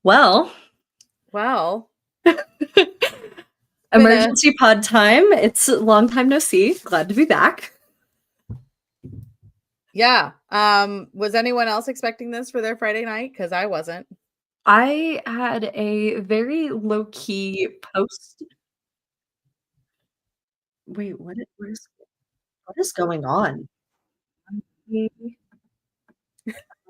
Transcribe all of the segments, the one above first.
Well, emergency pod time. It's a long time no see. Glad to be back. Yeah. Was anyone else expecting this for their Friday night? Because I wasn't. I had a very low-key post. Wait, what is going on?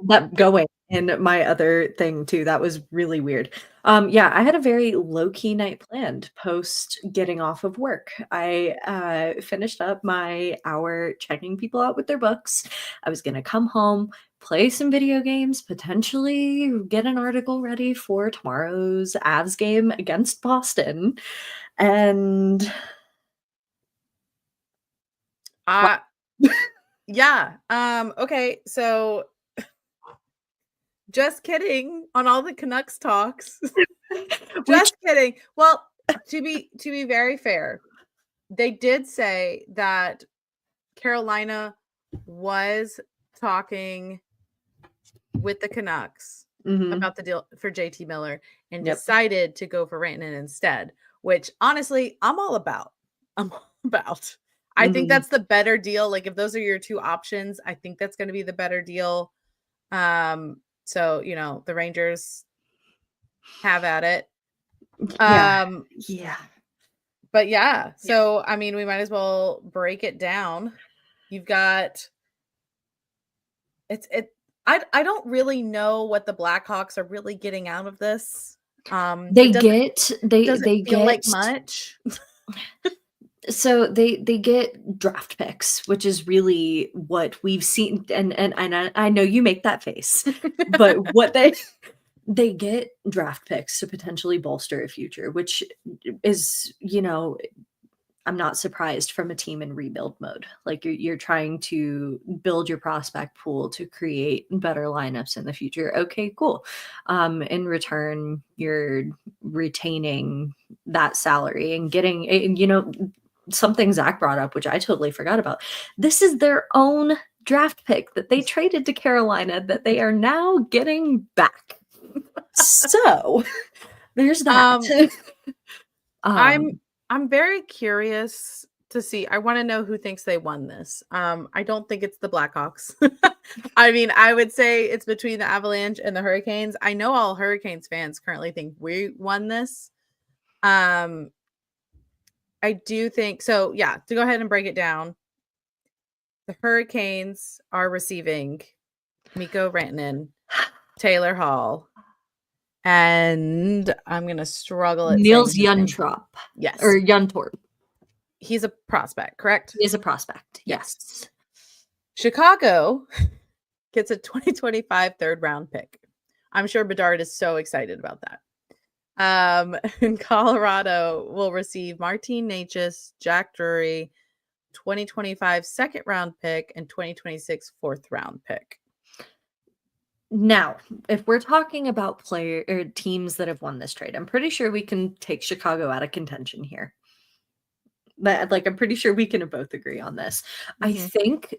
That going in my other thing too. That was really weird. Yeah, I had a very low-key night planned post getting off of work. I finished up my hour checking people out with their books. I was gonna come home, play some video games, potentially get an article ready for tomorrow's Avs game against Boston. And yeah. Okay, so just kidding on all the Canucks talks. Just kidding. Well, to be very fair, they did say that Carolina was talking with the Canucks about the deal for JT Miller and decided to go for Rantanen instead, which honestly, I'm all about. I think that's the better deal. Like if those are your two options, I think that's going to be the better deal. So, the Rangers have at it. Yeah. But yeah, so I mean, we might as well break it down. You've got I don't really know what the Blackhawks are really getting out of this. They get like much. So they get draft picks, which is really what we've seen, and I know you make that face, but what they get draft picks to potentially bolster a future, which is, I'm not surprised from a team in rebuild mode. Like you're trying to build your prospect pool to create better lineups in the future. Okay, cool. In return, you're retaining that salary and getting, something Zach brought up, which I totally forgot about. This is their own draft pick that they traded to Carolina that they are now getting back. So there's that. I'm very curious to see. I want to know who thinks they won this. I don't think it's the Blackhawks. I mean, I would say it's between the Avalanche and the Hurricanes. I know all Hurricanes fans currently think we won this. I do think so. Yeah, to go ahead and break it down, the Hurricanes are receiving Mikko Rantanen, Taylor Hall, and I'm gonna struggle at Niels Juntorp. Yes, or Juntorp. He's a prospect, correct? He is a prospect. Yes. Chicago gets a 2025 third round pick. I'm sure Bedard is so excited about that. And Colorado will receive Martin Necas, Jack Drury, 2025 second round pick, and 2026 fourth round pick. Now, if we're talking about player or teams that have won this trade, I'm pretty sure we can take Chicago out of contention here. But I'm pretty sure we can both agree on this. I think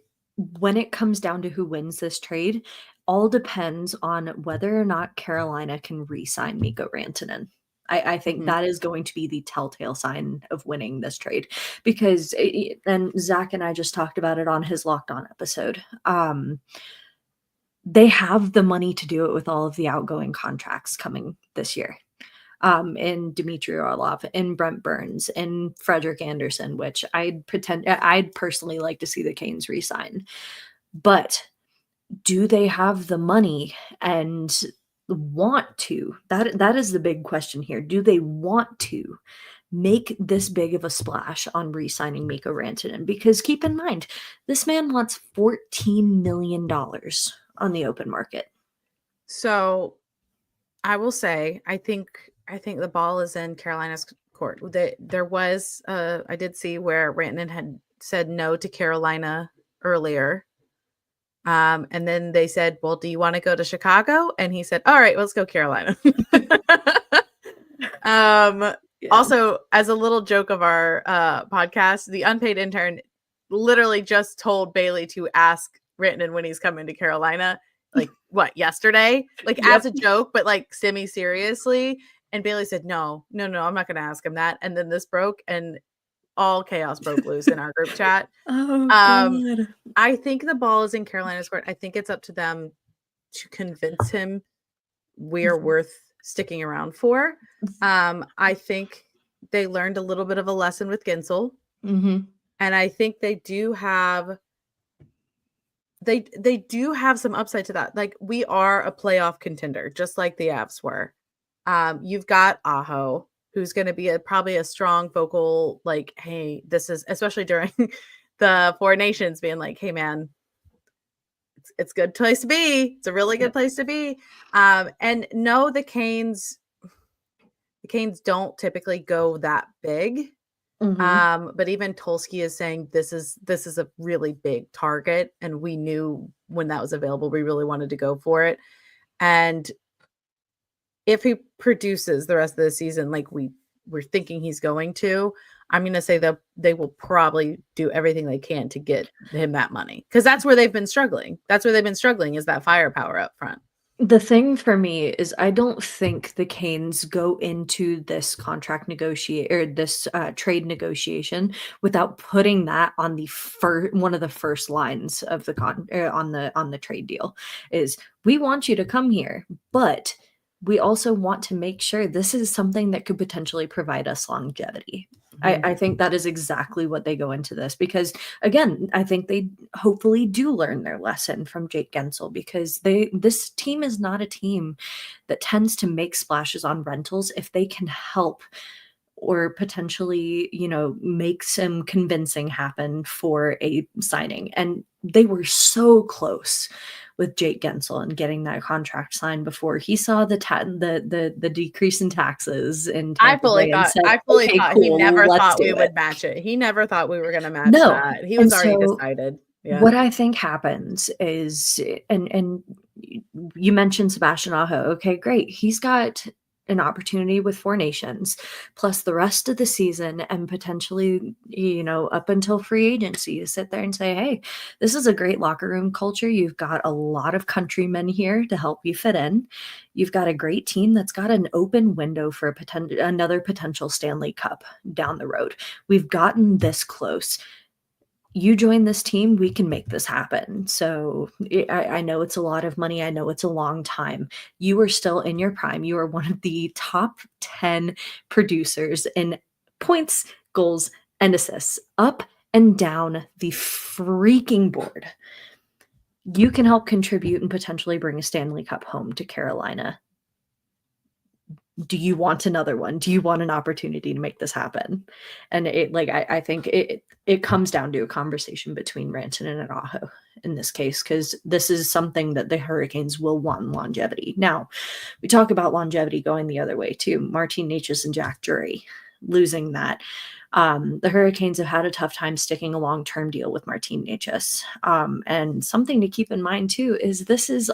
when it comes down to who wins this trade, all depends on whether or not Carolina can re-sign Mikko Rantanen. I think that is going to be the telltale sign of winning this trade, because and Zach and I just talked about it on his Locked On episode. They have the money to do it with all of the outgoing contracts coming this year. In Dmitry Orlov, in Brent Burns, in Frederik Andersen, which I'd personally like to see the Canes re-sign. But do they have the money and want to? That is the big question here. Do they want to make this big of a splash on re-signing Mikko Rantanen? Because keep in mind, this man wants $14 million on the open market. So I will say, I think the ball is in Carolina's court. There was, I did see where Rantanen had said no to Carolina earlier. And then they said, well, do you want to go to Chicago? And he said, all right, let's go Carolina. Also, as a little joke of our podcast, the unpaid intern literally just told Bailey to ask Rantanen when he's coming to Carolina. like what, yesterday? Like Yep. as a joke, but like semi-seriously. And Bailey said, no, I'm not going to ask him that. And then this broke and all chaos broke loose in our group chat. Oh, God. I think the ball is in Carolina's court. I think it's up to them to convince him we're worth sticking around for. I think they learned a little bit of a lesson with Gensel. Mm-hmm. And I think they do have some upside to that. Like, we are a playoff contender, just like the Avs were. You've got Aho, who's going to be probably a strong vocal, like, hey, this is, especially during the Four Nations, being like, hey, man, it's a good place to be. It's a really good place to be. And no, the Canes don't typically go that big. Mm-hmm. But even Tulski is saying this is a really big target, and we knew when that was available, we really wanted to go for it. And if he produces the rest of the season like we're thinking he's going to, I'm going to say that they will probably do everything they can to get him that money, because that's where they've been struggling. Is that firepower up front. The thing for me is I don't think the Canes go into this contract trade negotiation without putting that on the one of the first lines of the on the trade deal is, we want you to come here, but we also want to make sure this is something that could potentially provide us longevity. I think that is exactly what they go into this, because again, I think they hopefully do learn their lesson from Jake Gensel, because this team is not a team that tends to make splashes on rentals if they can help or potentially, make some convincing happen for a signing. And they were so close with Jake Gensel and getting that contract signed before he saw the decrease in taxes. And I fully thought he never thought we would match it. He never thought we were going to match that. He was already decided. Yeah. What I think happens is, and you mentioned Sebastian Aho. Okay, great. He's got an opportunity with Four Nations, plus the rest of the season, and potentially, up until free agency, you sit there and say, hey, this is a great locker room culture. You've got a lot of countrymen here to help you fit in. You've got a great team that's got an open window for another potential Stanley Cup down the road. We've gotten this close. You join this team, we can make this happen. So I know it's a lot of money. I know it's a long time. You are still in your prime. You are one of the top 10 producers in points, goals, and assists, up and down the freaking board. You can help contribute and potentially bring a Stanley Cup home to Carolina. Do you want another one? Do you want an opportunity to make this happen? And I think it comes down to a conversation between Rantanen and Aho in this case, because this is something that the Hurricanes will want longevity. Now, we talk about longevity going the other way too. Martin Necas and Jack Drury, losing that. The Hurricanes have had a tough time sticking a long-term deal with Martin Necas. And something to keep in mind too is these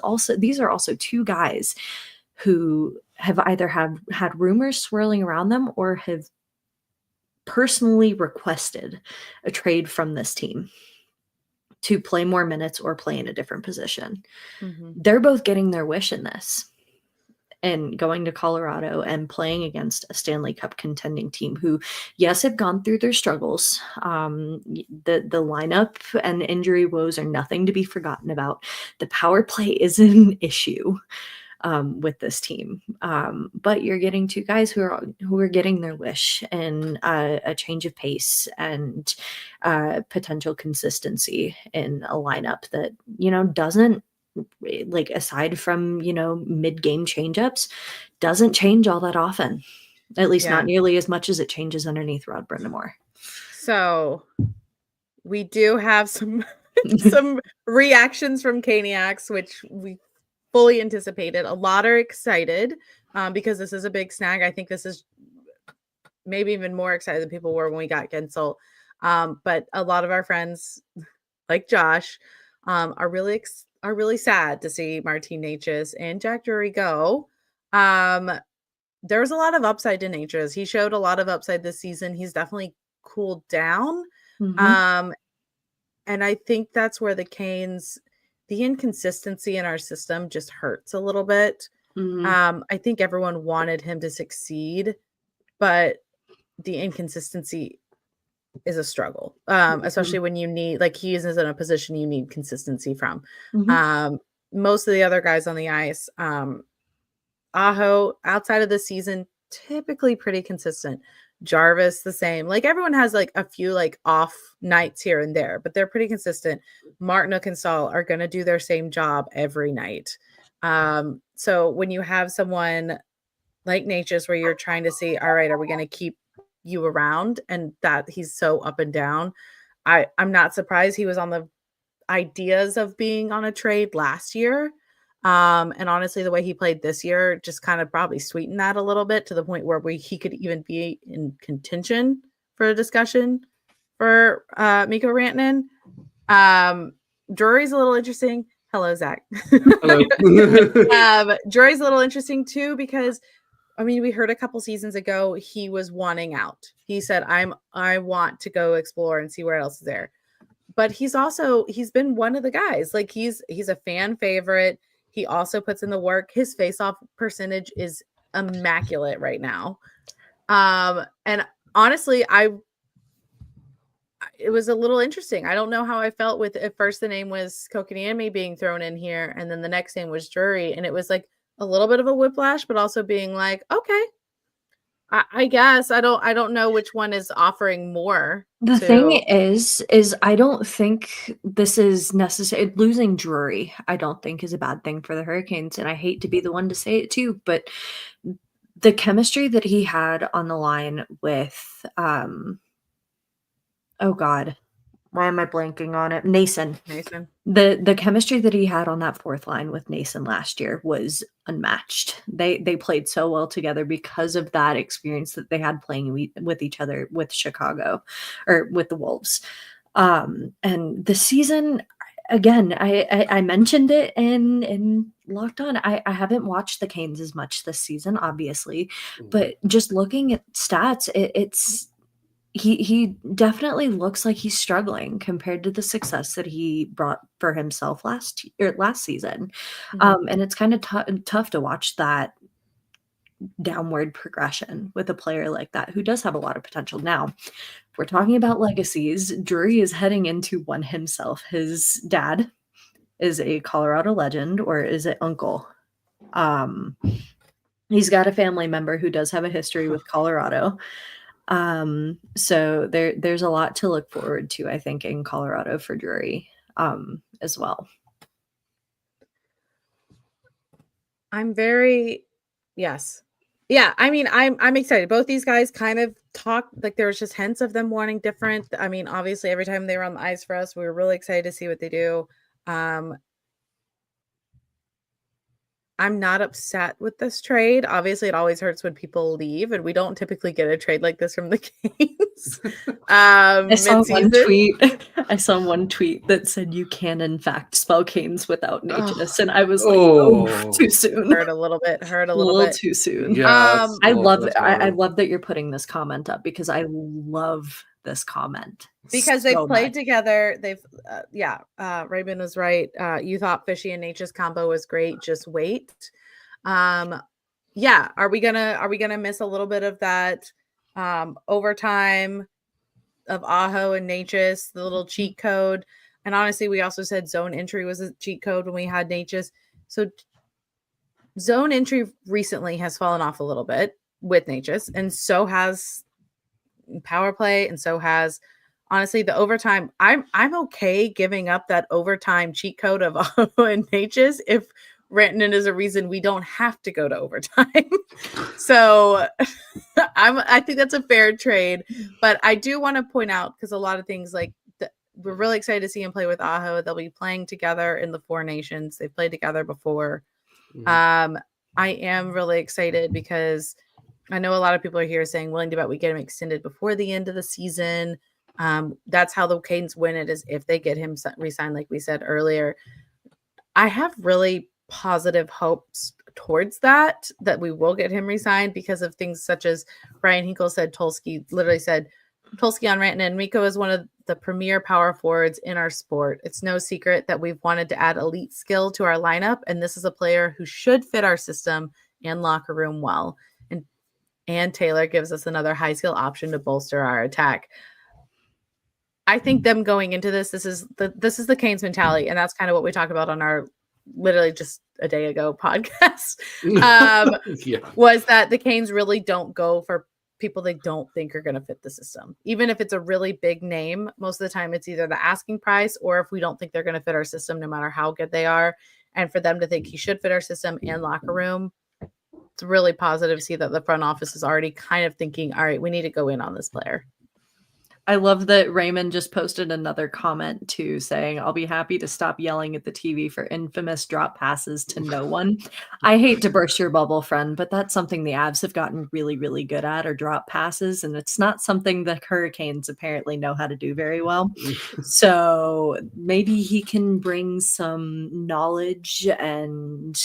are also two guys who have either had rumors swirling around them or have personally requested a trade from this team to play more minutes or play in a different position. Mm-hmm. They're both getting their wish in this and going to Colorado and playing against a Stanley Cup contending team who, yes, have gone through their struggles. The lineup and injury woes are nothing to be forgotten about. The power play is an issue with this team. But you're getting two guys who are getting their wish, and a change of pace and potential consistency in a lineup that, doesn't, like, aside from, mid-game change-ups, doesn't change all that often. At least not nearly as much as it changes underneath Rod Brind'Amour. So we do have some reactions from Caniacs, which we fully anticipated. A lot are excited because this is a big snag. I think this is maybe even more excited than people were when we got Gensel. But a lot of our friends, like Josh, are really sad to see Martin Necas and Jack Drury go. There's a lot of upside to Necas. He showed a lot of upside this season. He's definitely cooled down. Mm-hmm. And I think that's where the Canes the inconsistency in our system just hurts a little bit. I think everyone wanted him to succeed, but the inconsistency is a struggle, especially when you need, like, he is in a position you need consistency from. Most of the other guys on the ice, Aho, outside of the season, typically pretty consistent. Jarvis, the same. Like, everyone has like a few like off nights here and there, but they're pretty consistent. Martinook and Stahl are going to do their same job every night. So when you have someone like Necas where you're trying to see, all right, are we going to keep you around, and that he's so up and down, I'm not surprised he was on the ideas of being on a trade last year. And honestly, the way he played this year just kind of probably sweetened that a little bit to the point where he could even be in contention for a discussion for Mikko Rantanen. Drury's a little interesting. Hello, Zach. Hello. Drury's a little interesting too, because I mean, we heard a couple seasons ago he was wanting out. He said, I want to go explore and see where else is there. But he's been one of the guys. Like, he's a fan favorite. He also puts in the work. His face-off percentage is immaculate right now. And honestly, it was a little interesting. I don't know how I felt with, at first the name was Kotkaniemi being thrown in here, and then the next name was Drury, and it was like a little bit of a whiplash, but also being like, okay, I guess I don't know which one is offering more. The thing is I don't think this is necessary. Losing Drury, I don't think, is a bad thing for the Hurricanes, and I hate to be the one to say it too, but the chemistry that he had on the line with oh God, why am I blanking on it? Nason. The chemistry that he had on that fourth line with Nason last year was unmatched. They played so well together because of that experience that they had playing with each other with Chicago, or with the Wolves. And the season, again, I mentioned it in Locked On. I haven't watched the Canes as much this season, obviously, but just looking at stats, it's he definitely looks like he's struggling compared to the success that he brought for himself last season. And it's kind of tough to watch that downward progression with a player like that who does have a lot of potential. Now, if we're talking about legacies, Drury is heading into one himself. His dad is a Colorado legend, or is it uncle? He's got a family member who does have a history with Colorado. So there's a lot to look forward to, I think, in Colorado for Drury, as well. Yeah. I mean, I'm excited. Both these guys kind of talked, like, there was just hints of them wanting different. I mean, obviously every time they were on the ice for us, we were really excited to see what they do. I'm not upset with this trade. Obviously, it always hurts when people leave, and we don't typically get a trade like this from the Canes. I saw one tweet that said you can, in fact, spell Canes without Necas, and I was like, too soon. Hurt a little bit too soon. Yeah, I love that you're putting this comment up, because I love this comment because they've played together. Raymond was right. You thought Fishy and Necas combo was great. Just wait. Are we gonna miss a little bit of that overtime of Aho and Necas, the little cheat code? And honestly, we also said zone entry was a cheat code when we had Necas. So zone entry recently has fallen off a little bit with Necas, and so has power play, and so has, honestly, the overtime. I'm okay giving up that overtime cheat code of Aho and Necas if Rantanen is a reason we don't have to go to overtime. So I think that's a fair trade. But I do want to point out, because a lot of things, like, we're really excited to see him play with Aho. They'll be playing together in the Four Nations. They've played together before. I am really excited because I know a lot of people are here saying willing to bet we get him extended before the end of the season. That's how the Canes win it, is if they get him re-signed, like we said earlier. I have really positive hopes towards that we will get him re-signed, because of things such as Brian Hinkle said. Tulsky literally said, Tulski on Rantanen. Mikko is one of the premier power forwards in our sport. It's no secret that we've wanted to add elite skill to our lineup, and this is a player who should fit our system and locker room well. And Taylor gives us another high skill option to bolster our attack. I think them going into this is the Canes mentality, and that's kind of what we talked about on our literally just a day ago podcast. Was that the Canes really don't go for people they don't think are going to fit the system. Even if it's a really big name, most of the time it's either the asking price or if we don't think they're going to fit our system, no matter how good they are. And for them to think he should fit our system and locker room, it's really positive to see that the front office is already kind of thinking, all right, we need to go in on this player. I love that Raymond just posted another comment too, saying, I'll be happy to stop yelling at the TV for infamous drop passes to no one. I hate to burst your bubble, friend, but that's something the Avs have gotten really, really good at, are drop passes. And it's not something the Hurricanes apparently know how to do very well. So maybe he can bring some knowledge and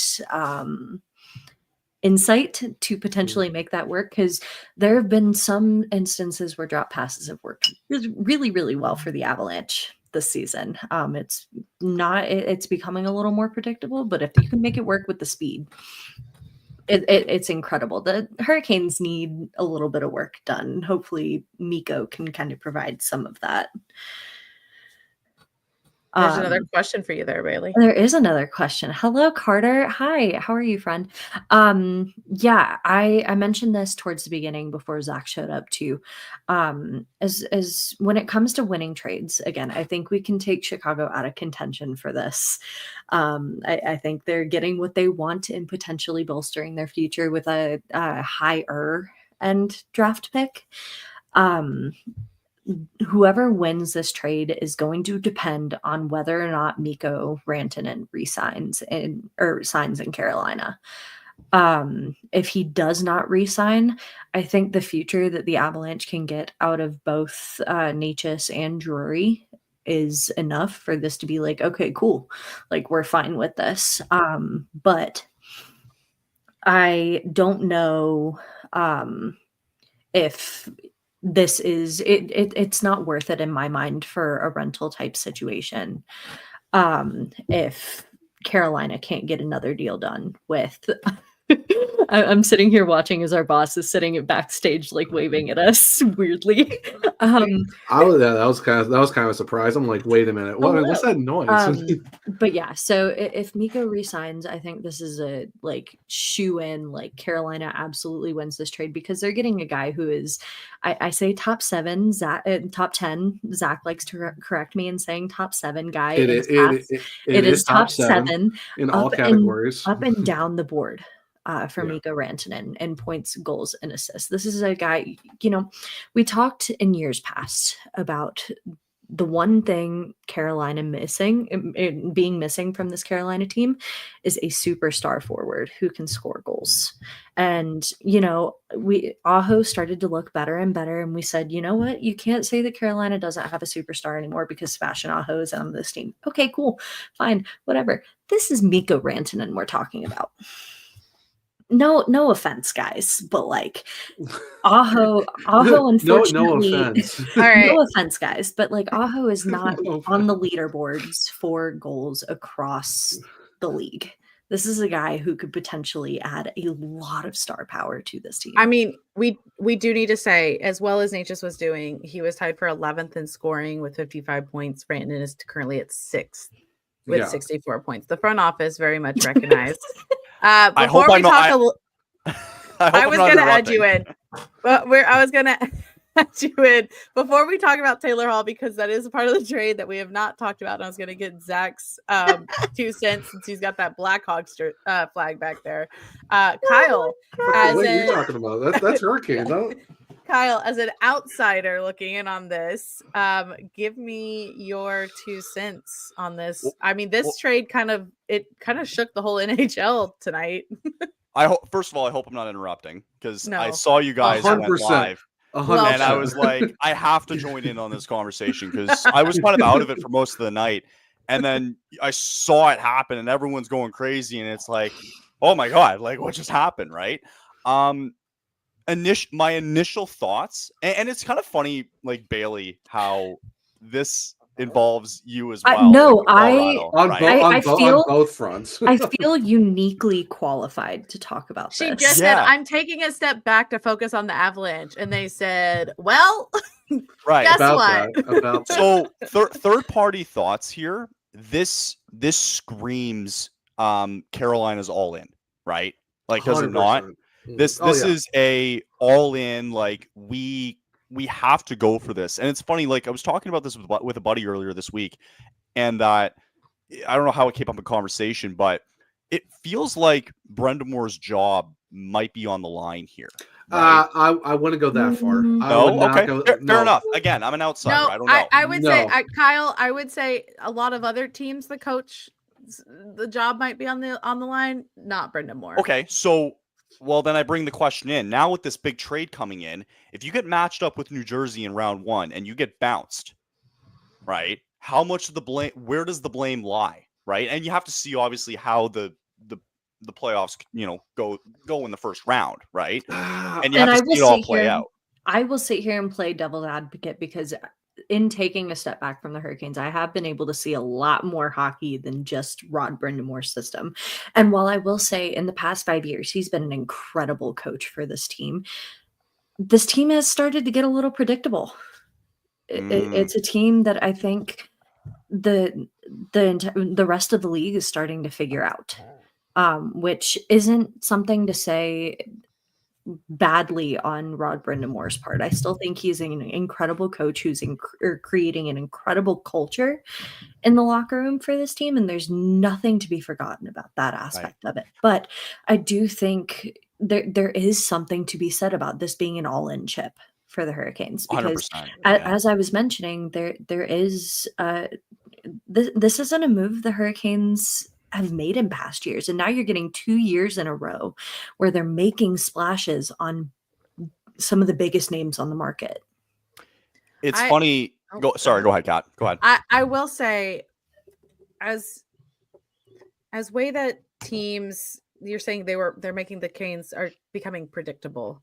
insight to potentially make that work, because there have been some instances where drop passes have worked really, really well for the Avalanche this season. It's becoming a little more predictable, but if you can make it work with the speed, it's incredible. The Hurricanes need a little bit of work done. Hopefully Mikko can kind of provide some of that. There's another question for you there, Bailey. There is another question. Hello, Carter. Hi, how are you, friend? Yeah, I mentioned this towards the beginning before Zach showed up too. As when it comes to winning trades, again, I think we can take Chicago out of contention for this. I think they're getting what they want and potentially bolstering their future with a higher end draft pick. Whoever wins this trade is going to depend on whether or not Mikko Rantanen signs in Carolina. If he does not re-sign, I think the future that the Avalanche can get out of both Necas and Drury is enough for this to be like, okay, cool. Like, we're fine with this. But I don't know if this is it's not worth it in my mind for a rental type situation. If Carolina can't get another deal done with I'm sitting here watching as our boss is sitting at backstage, like waving at us weirdly. That was kind of a surprise. I'm like, wait a minute, what's that noise? But yeah, so if Mikko resigns, I think this is a like shoe in. Like, Carolina absolutely wins this trade because they're getting a guy who is, I say top 7, top 10. Zach likes to correct me in saying top 7 guy. It is top 7 in all categories, up and down the board. For Mikko Rantanen in points, goals, and assists. This is a guy, we talked in years past about the one thing Carolina being missing from this Carolina team is a superstar forward who can score goals. And, Aho started to look better and better. And we said, you know what? You can't say that Carolina doesn't have a superstar anymore because Sebastian Aho is on this team. Okay, cool. Fine. Whatever. This is Mikko Rantanen we're talking about. No offense, guys, but like Aho unfortunately, no offense. All right. No offense, guys, but like Aho is not on the leaderboards for goals across the league. This is a guy who could potentially add a lot of star power to this team. I mean, we do need to say, as well as Necas was doing, he was tied for 11th in scoring with 55 points. Rantanen is currently at 6th with 64 points. The front office very much recognized. I was going to add you in, but I was going to add you in before we talk about Taylor Hall, because that is a part of the trade that we have not talked about. And I was going to get Zach's 2 cents since he's got that Blackhawks flag back there. Kyle, what are you talking about? That's Hurricanes. Kyle, as an outsider looking in on this, give me your 2 cents on this. I mean, this trade kind of shook the whole NHL tonight. First of all, I hope I'm not interrupting, because I saw you guys went live. 100%. And I was like, I have to join in on this conversation because I was kind of out of it for most of the night. And then I saw it happen and everyone's going crazy. And it's like, oh my God, like what just happened, right? my initial thoughts, and it's kind of funny, like Bailey, how this involves you as well. No, Colorado, on both fronts. I feel uniquely qualified to talk about She this. just said, I'm taking a step back to focus on the Avalanche. And they said, well, guess what? About that. So third-party thoughts here. This screams Carolina's all in, right? Like, does it not? 100%. This is a all in, like we have to go for this. And it's funny, like I was talking about this with a buddy earlier this week, and I don't know how it came up in conversation, but it feels like Brendamore's job might be on the line here. Right? I wouldn't go that far. No, okay, fair enough. Again, I'm an outsider. No, I don't know. I would say, Kyle, I would say a lot of other teams, the coach, the job might be on the line, not Brendamore. Okay, so well, then I bring the question in. Now with this big trade coming in, if you get matched up with New Jersey in round 1 and you get bounced, right? How much of the blame? Where does the blame lie, right? And you have to see obviously how the playoffs, go in the first round, right? And you have to see it all play out. I will sit here and play devil's advocate because in taking a step back from the Hurricanes, I have been able to see a lot more hockey than just Rod Brendamore's system. And while I will say in the past 5 years, he's been an incredible coach for this team has started to get a little predictable. It's a team that I think the rest of the league is starting to figure out, which isn't something to say badly on Rod Brendamore's part. I still think he's an incredible coach who's creating an incredible culture in the locker room for this team, and there's nothing to be forgotten about that aspect of it. But I do think there is something to be said about this being an all-in chip for the Hurricanes, because as I was mentioning, there is this isn't a move the Hurricanes have made in past years, and now you're getting 2 years in a row where they're making splashes on some of the biggest names on the market. It's funny. Go ahead, Kat. Go ahead. I will say, as way that teams, you're saying they're making the Canes are becoming predictable.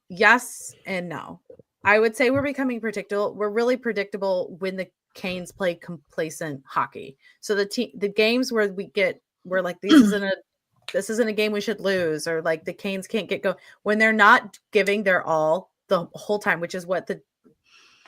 Yes and no. I would say we're becoming predictable. We're really predictable when the Canes play complacent hockey. So the games where we're like, this isn't a game we should lose, or like the Canes can't get going, when they're not giving their all the whole time, which is what the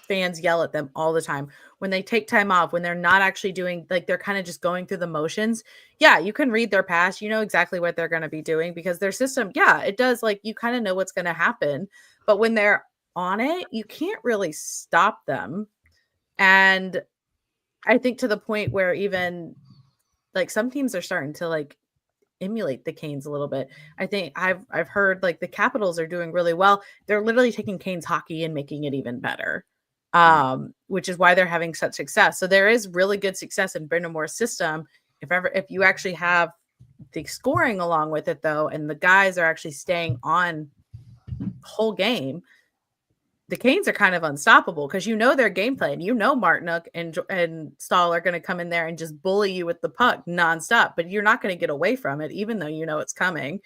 fans yell at them all the time. When they take time off, when they're not actually doing, like, they're kind of just going through the motions. Yeah, you can read their past, you know exactly what they're going to be doing because their system, it does, like, you kind of know what's going to happen. But when they're on it, you can't really stop them. And I think to the point where even like some teams are starting to like emulate the Canes a little bit. I think I've heard like the Capitals are doing really well. They're literally taking Canes hockey and making it even better, which is why they're having such success. So there is really good success in Brendamore's system. If you actually have the scoring along with it though, and the guys are actually staying on whole game, the Canes are kind of unstoppable because their game plan. Martinook and Stahl are going to come in there and just bully you with the puck nonstop, but you're not going to get away from it, even though it's coming.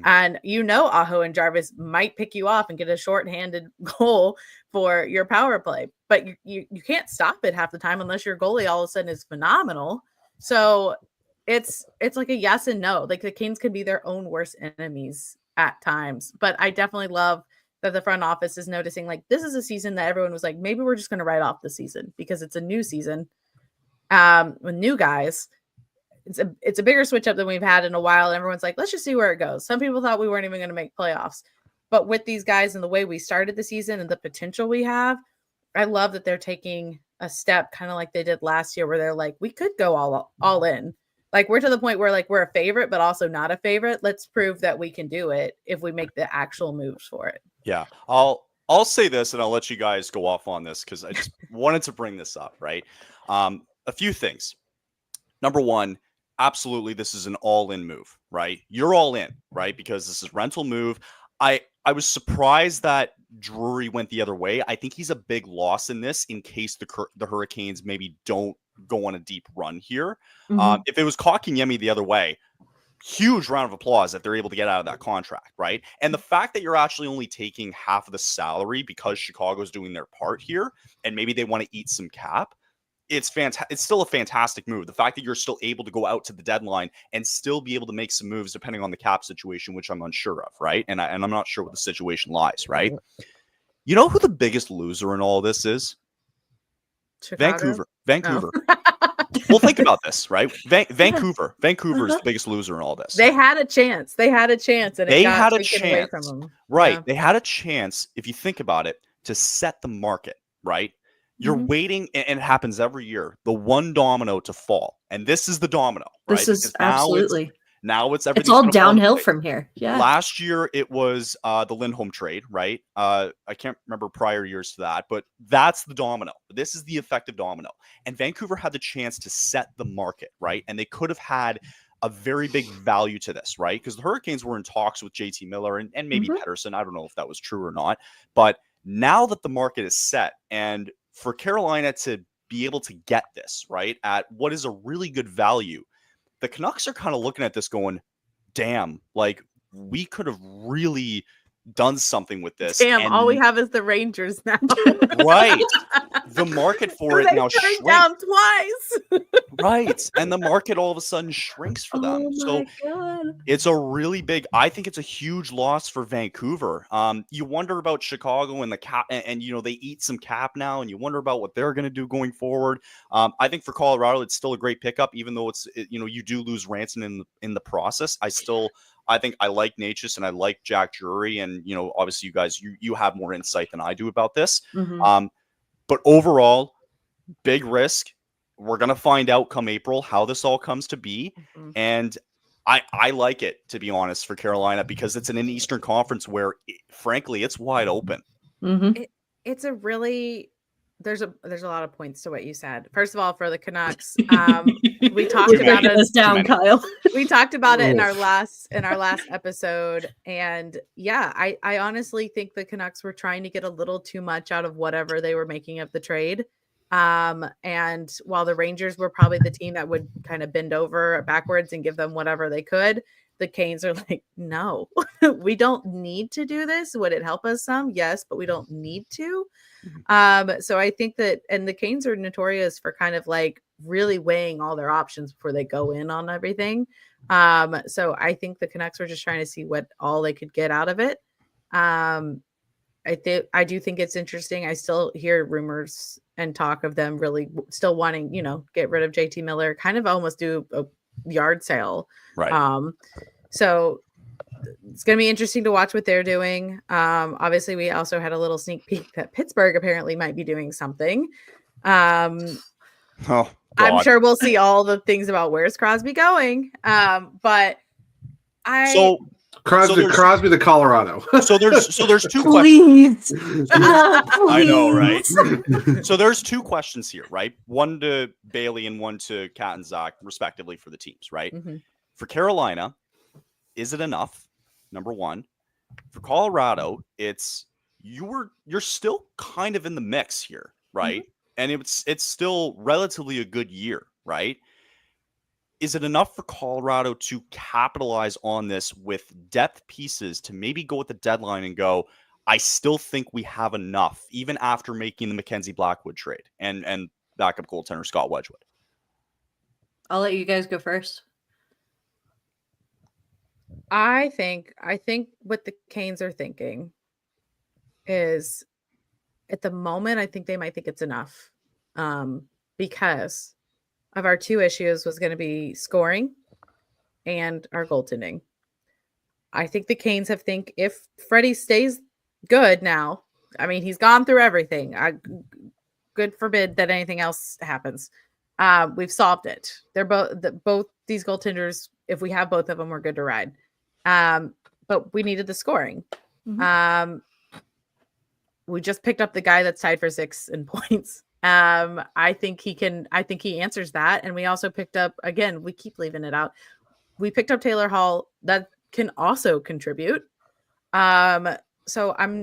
And Aho and Jarvis might pick you off and get a shorthanded goal for your power play, but you can't stop it half the time unless your goalie all of a sudden is phenomenal. So it's like a yes and no. Like the Canes could be their own worst enemies at times, but I definitely love that the front office is noticing, like, this is a season that everyone was like, maybe we're just going to write off the season because it's a new season with new guys. It's a bigger switch up than we've had in a while. And everyone's like, let's just see where it goes. Some people thought we weren't even going to make playoffs, but with these guys and the way we started the season and the potential we have, I love that they're taking a step kind of like they did last year where they're like, we could go all in. Like, we're to the point where, like, we're a favorite, but also not a favorite. Let's prove that we can do it if we make the actual moves for it. Yeah. I'll say this, and I'll let you guys go off on this because I just wanted to bring this up, right? A few things. Number one, absolutely, this is an all-in move, right? You're all in, right? Because this is rental move. I was surprised that Drury went the other way. I think he's a big loss in this in case the Hurricanes maybe don't go on a deep run here. If it was Kotkaniemi the other way, huge round of applause that they're able to get out of that contract, right? And the fact that you're actually only taking half of the salary because Chicago's doing their part here, and maybe they want to eat some cap, it's fantastic. It's still a fantastic move. The fact that you're still able to go out to the deadline and still be able to make some moves depending on the cap situation, which I'm unsure of, right? And I'm not sure what the situation lies, right? You know who the biggest loser in all this is? Chicago? Vancouver. Oh. Well, think about this, right? Vancouver is the biggest loser in all this. They had a chance. And it got taken away from them. Right. Yeah. They had a chance, if you think about it, to set the market, right? You're waiting, and it happens every year, the one domino to fall. And this is the domino, right? This is absolutely. Now it's everything. It's all downhill from here. Yeah. Last year it was the Lindholm trade, right? I can't remember prior years to that, but that's the domino. This is the effective domino. And Vancouver had the chance to set the market, right? And they could have had a very big value to this, right? Because the Hurricanes were in talks with JT Miller and maybe Pettersson. I don't know if that was true or not. But now that the market is set, and for Carolina to be able to get this, right, at what is a really good value, the Canucks are kind of looking at this going, damn, like we could have really done something with this. Damn, all we have is the Rangers now. Right. The market for it now shrinks down twice. Right. And the market all of a sudden shrinks for them. So it's a really big, I think it's a huge loss for Vancouver. You wonder about Chicago and the cap, and you know, they eat some cap now, and you wonder about what they're going to do going forward. I think for Colorado, it's still a great pickup, even though you know, you do lose Rantanen in the process. I think I like Necas and I like Jack Drury, and you know, obviously you guys, you have more insight than I do about this. But overall, big risk. We're gonna find out come April how this all comes to be, and I like it, to be honest, for Carolina, because it's in an Eastern Conference where, frankly, it's wide open. It's a really there's a lot of points to what you said. First of all, for the Canucks, we talked about it. Down, Kyle. We talked about it in our last episode, and yeah, I honestly think the Canucks were trying to get a little too much out of whatever they were making of the trade. And while the Rangers were probably the team that would kind of bend over backwards and give them whatever they could, the Canes are like, no, we don't need to do this. Would it help us some? Yes, but we don't need to. So I think that, and the Canes are notorious for kind of like really weighing all their options before they go in on everything. So I think the Canucks were just trying to see what all they could get out of it. I do think it's interesting. I still hear rumors and talk of them really still wanting, you know, get rid of JT Miller, kind of almost do a yard sale. Right. So it's going to be interesting to watch what they're doing. Obviously we also had a little sneak peek that Pittsburgh apparently might be doing something. I'm sure we'll see all the things about where's Crosby going. But Crosby to Colorado. So there's two questions. I know, right? So there's two questions here, right? One to Bailey and one to Kat and Zach, respectively, for the teams, right? For Carolina, is it enough? Number one. For Colorado, it's you're still kind of in the mix here, right? And it's still relatively a good year, right? Is it enough for Colorado to capitalize on this with depth pieces to maybe go at the deadline and go, I still think we have enough, even after making the Mackenzie Blackwood trade and backup goaltender Scott Wedgwood? I'll let you guys go first. I think what the Canes are thinking is, at the moment, I think they might think it's enough, because of our two issues was going to be scoring and our goaltending. I think the Canes think if Freddie stays good now, I mean, he's gone through everything. Good forbid that anything else happens. We've solved it. They're both these goaltenders. If we have both of them, we're good to ride. But we needed the scoring. We just picked up the guy that's tied for 6th in points. I think he answers that. And we also picked up, again, we keep leaving it out. We picked up Taylor Hall that can also contribute. So it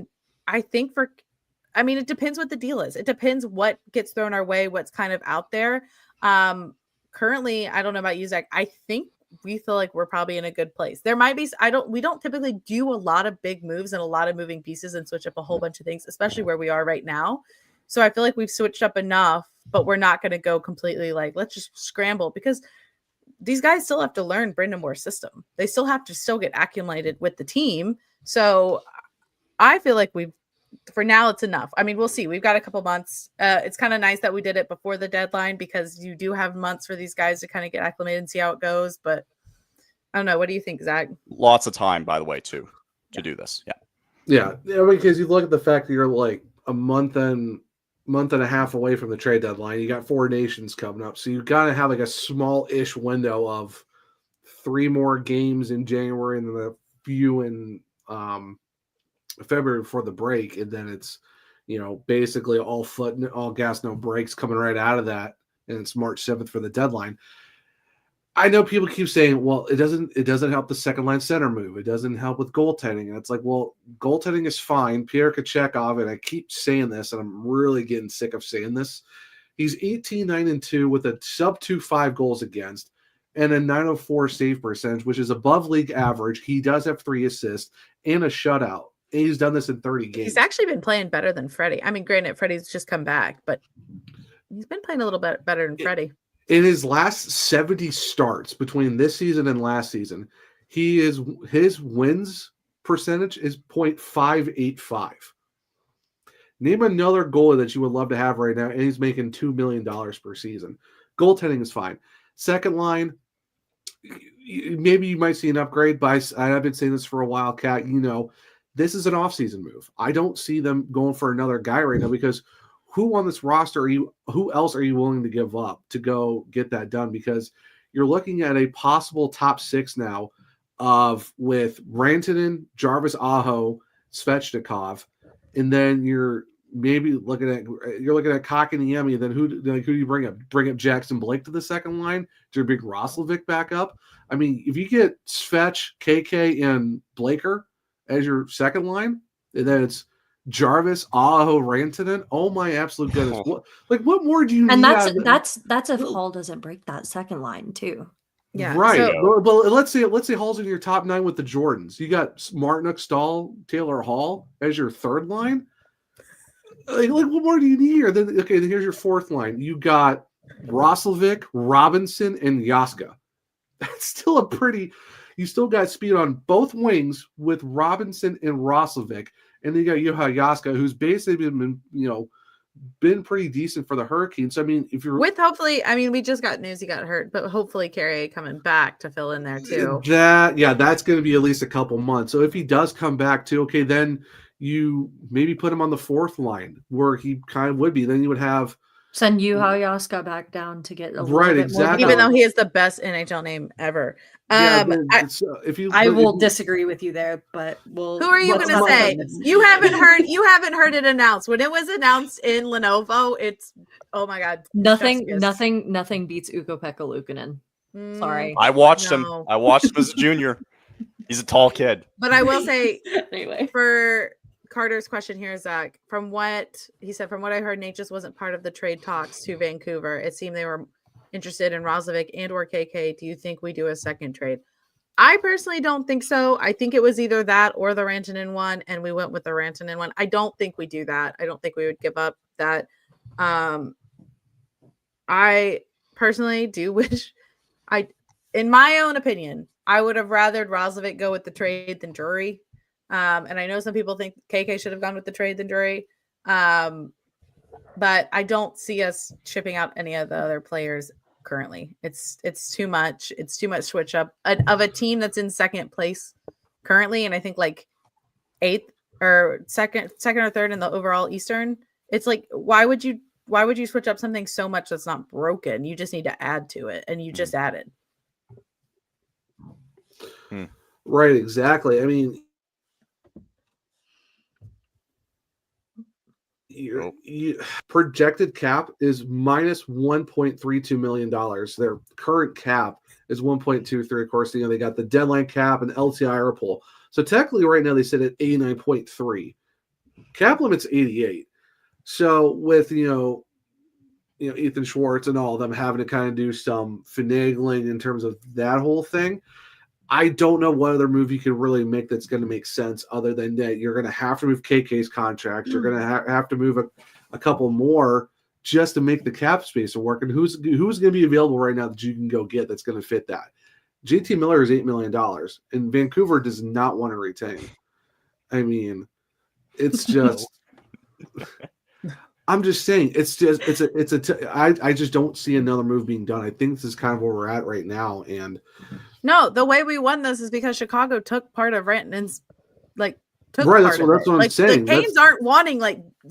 depends what the deal is. It depends what gets thrown our way, what's kind of out there. Currently, I don't know about you, Zach. I think we feel like we're probably in a good place. There might be, we don't typically do a lot of big moves and a lot of moving pieces and switch up a whole bunch of things, especially where we are right now. So I feel like we've switched up enough, but we're not going to go completely like, let's just scramble, because these guys still have to learn Brendan Moore's system. They still have to get acclimated with the team. So I feel like for now, it's enough. I mean, we'll see. We've got a couple months. It's kind of nice that we did it before the deadline, because you do have months for these guys to kind of get acclimated and see how it goes. But I don't know. What do you think, Zach? Lots of time, by the way, to do this. Yeah. Because you look at the fact that you're like a month and a half away from the trade deadline. You got 4 nations coming up. So you got to have like a small-ish window of 3 more games in January and then a few in February before the break, and then it's basically all foot, all gas, no brakes coming right out of that, and it's March 7th for the deadline. I know people keep saying, well, it doesn't help the second line center move, it doesn't help with goaltending, and it's like, well, goaltending is fine. Pierre Kachekov, and I keep saying this, and I'm really getting sick of saying this, he's 18-9-2 with a sub 2.5 goals against and a 904 save percentage, which is above league average. He does have 3 assists and a shutout. He's done this in 30 games. He's actually been playing better than Freddie. I mean, granted, Freddie's just come back, but he's been playing a little bit better than Freddie. In his last 70 starts between this season and last season, his wins percentage is .585. Name another goalie that you would love to have right now, and he's making $2 million per season. Goaltending is fine. Second line, maybe you might see an upgrade, but I've been saying this for a while, Kat. This is an offseason move. I don't see them going for another guy right now, because who on this roster who else are you willing to give up to go get that done? Because you're looking at a possible top 6 now with Rantanen, Jarvis Aho, Svechnikov, and then you're looking at Kotkaniemi, and then who do you bring up? Bring up Jackson Blake to the second line? Do you bring Roslovic back up? I mean, if you get Svech, KK, and Blaker as your second line, and then it's Jarvis, Aho, Rantanen. Oh my absolute goodness! What more do you need? And that's if Hall doesn't break that second line too. Yeah, right. So, well, let's say Hall's in your top 9 with the Jordans. You got Martinook, Stahl, Taylor Hall as your third line. Like what more do you need here? Then here's your fourth line. You got Roslovic, Robinson, and Yaska. That's still you still got speed on both wings with Robinson and Roslovic, and then you got Juha Yaska, who's basically been pretty decent for the Hurricanes. So, I mean, if you're hopefully, I mean, we just got news he got hurt, but hopefully Carrier coming back to fill in there too. That's going to be at least a couple months. So if he does come back too, okay, then you maybe put him on the fourth line where he kind of would be. Then you would have send Juha Yaska back down to get a right, bit exactly. more. Even though he is the best NHL name ever. I will disagree with you there, but who are you going to say? You haven't heard it announced. When it was announced in Lenovo, it's oh my god, nothing beats Ukko-Pekka Luukkonen. Sorry, I watched him. I watched him as a junior. He's a tall kid. But I will say, anyway, for Carter's question here, Zach, from what he said, from what I heard, Necas wasn't part of the trade talks to Vancouver. It seemed they were interested in Roslovic and or KK. Do you think we do a second trade? I personally don't think so. I think it was either that or the Rantanen one, and we went with the Rantanen one. I don't think we do that. I don't think we would give up that. I personally do wish in my own opinion, I would have rathered Roslovic go with the trade than Drury. And I know some people think KK should have gone with the trade than Drury. But I don't see us shipping out any of the other players currently. It's too much. It's too much switch up of a team that's in second place currently, and I think like 8th or second or third in the overall Eastern. It's like why would you switch up something so much that's not broken? You just need to add to it, and you just added. Right, exactly. I mean, projected cap is minus $1.32 million. Their current cap is 1.23. Of course, they got the deadline cap and LTIR pool. So technically, right now they sit at 89.3. Cap limit's 88. So with Ethan Schwartz and all of them having to kind of do some finagling in terms of that whole thing. I don't know what other move you can really make that's going to make sense other than that you're going to have to move KK's contract. You're going to have to move a couple more just to make the cap space work. And who's going to be available right now that you can go get that's going to fit that? JT Miller is $8 million, and Vancouver does not want to retain. I mean, it's just. I'm just saying, I just don't see another move being done. I think this is kind of where we're at right now, and. No, the way we won this is because Chicago took part of Rantanen's, took right. Part That's what I'm saying. The Canes aren't wanting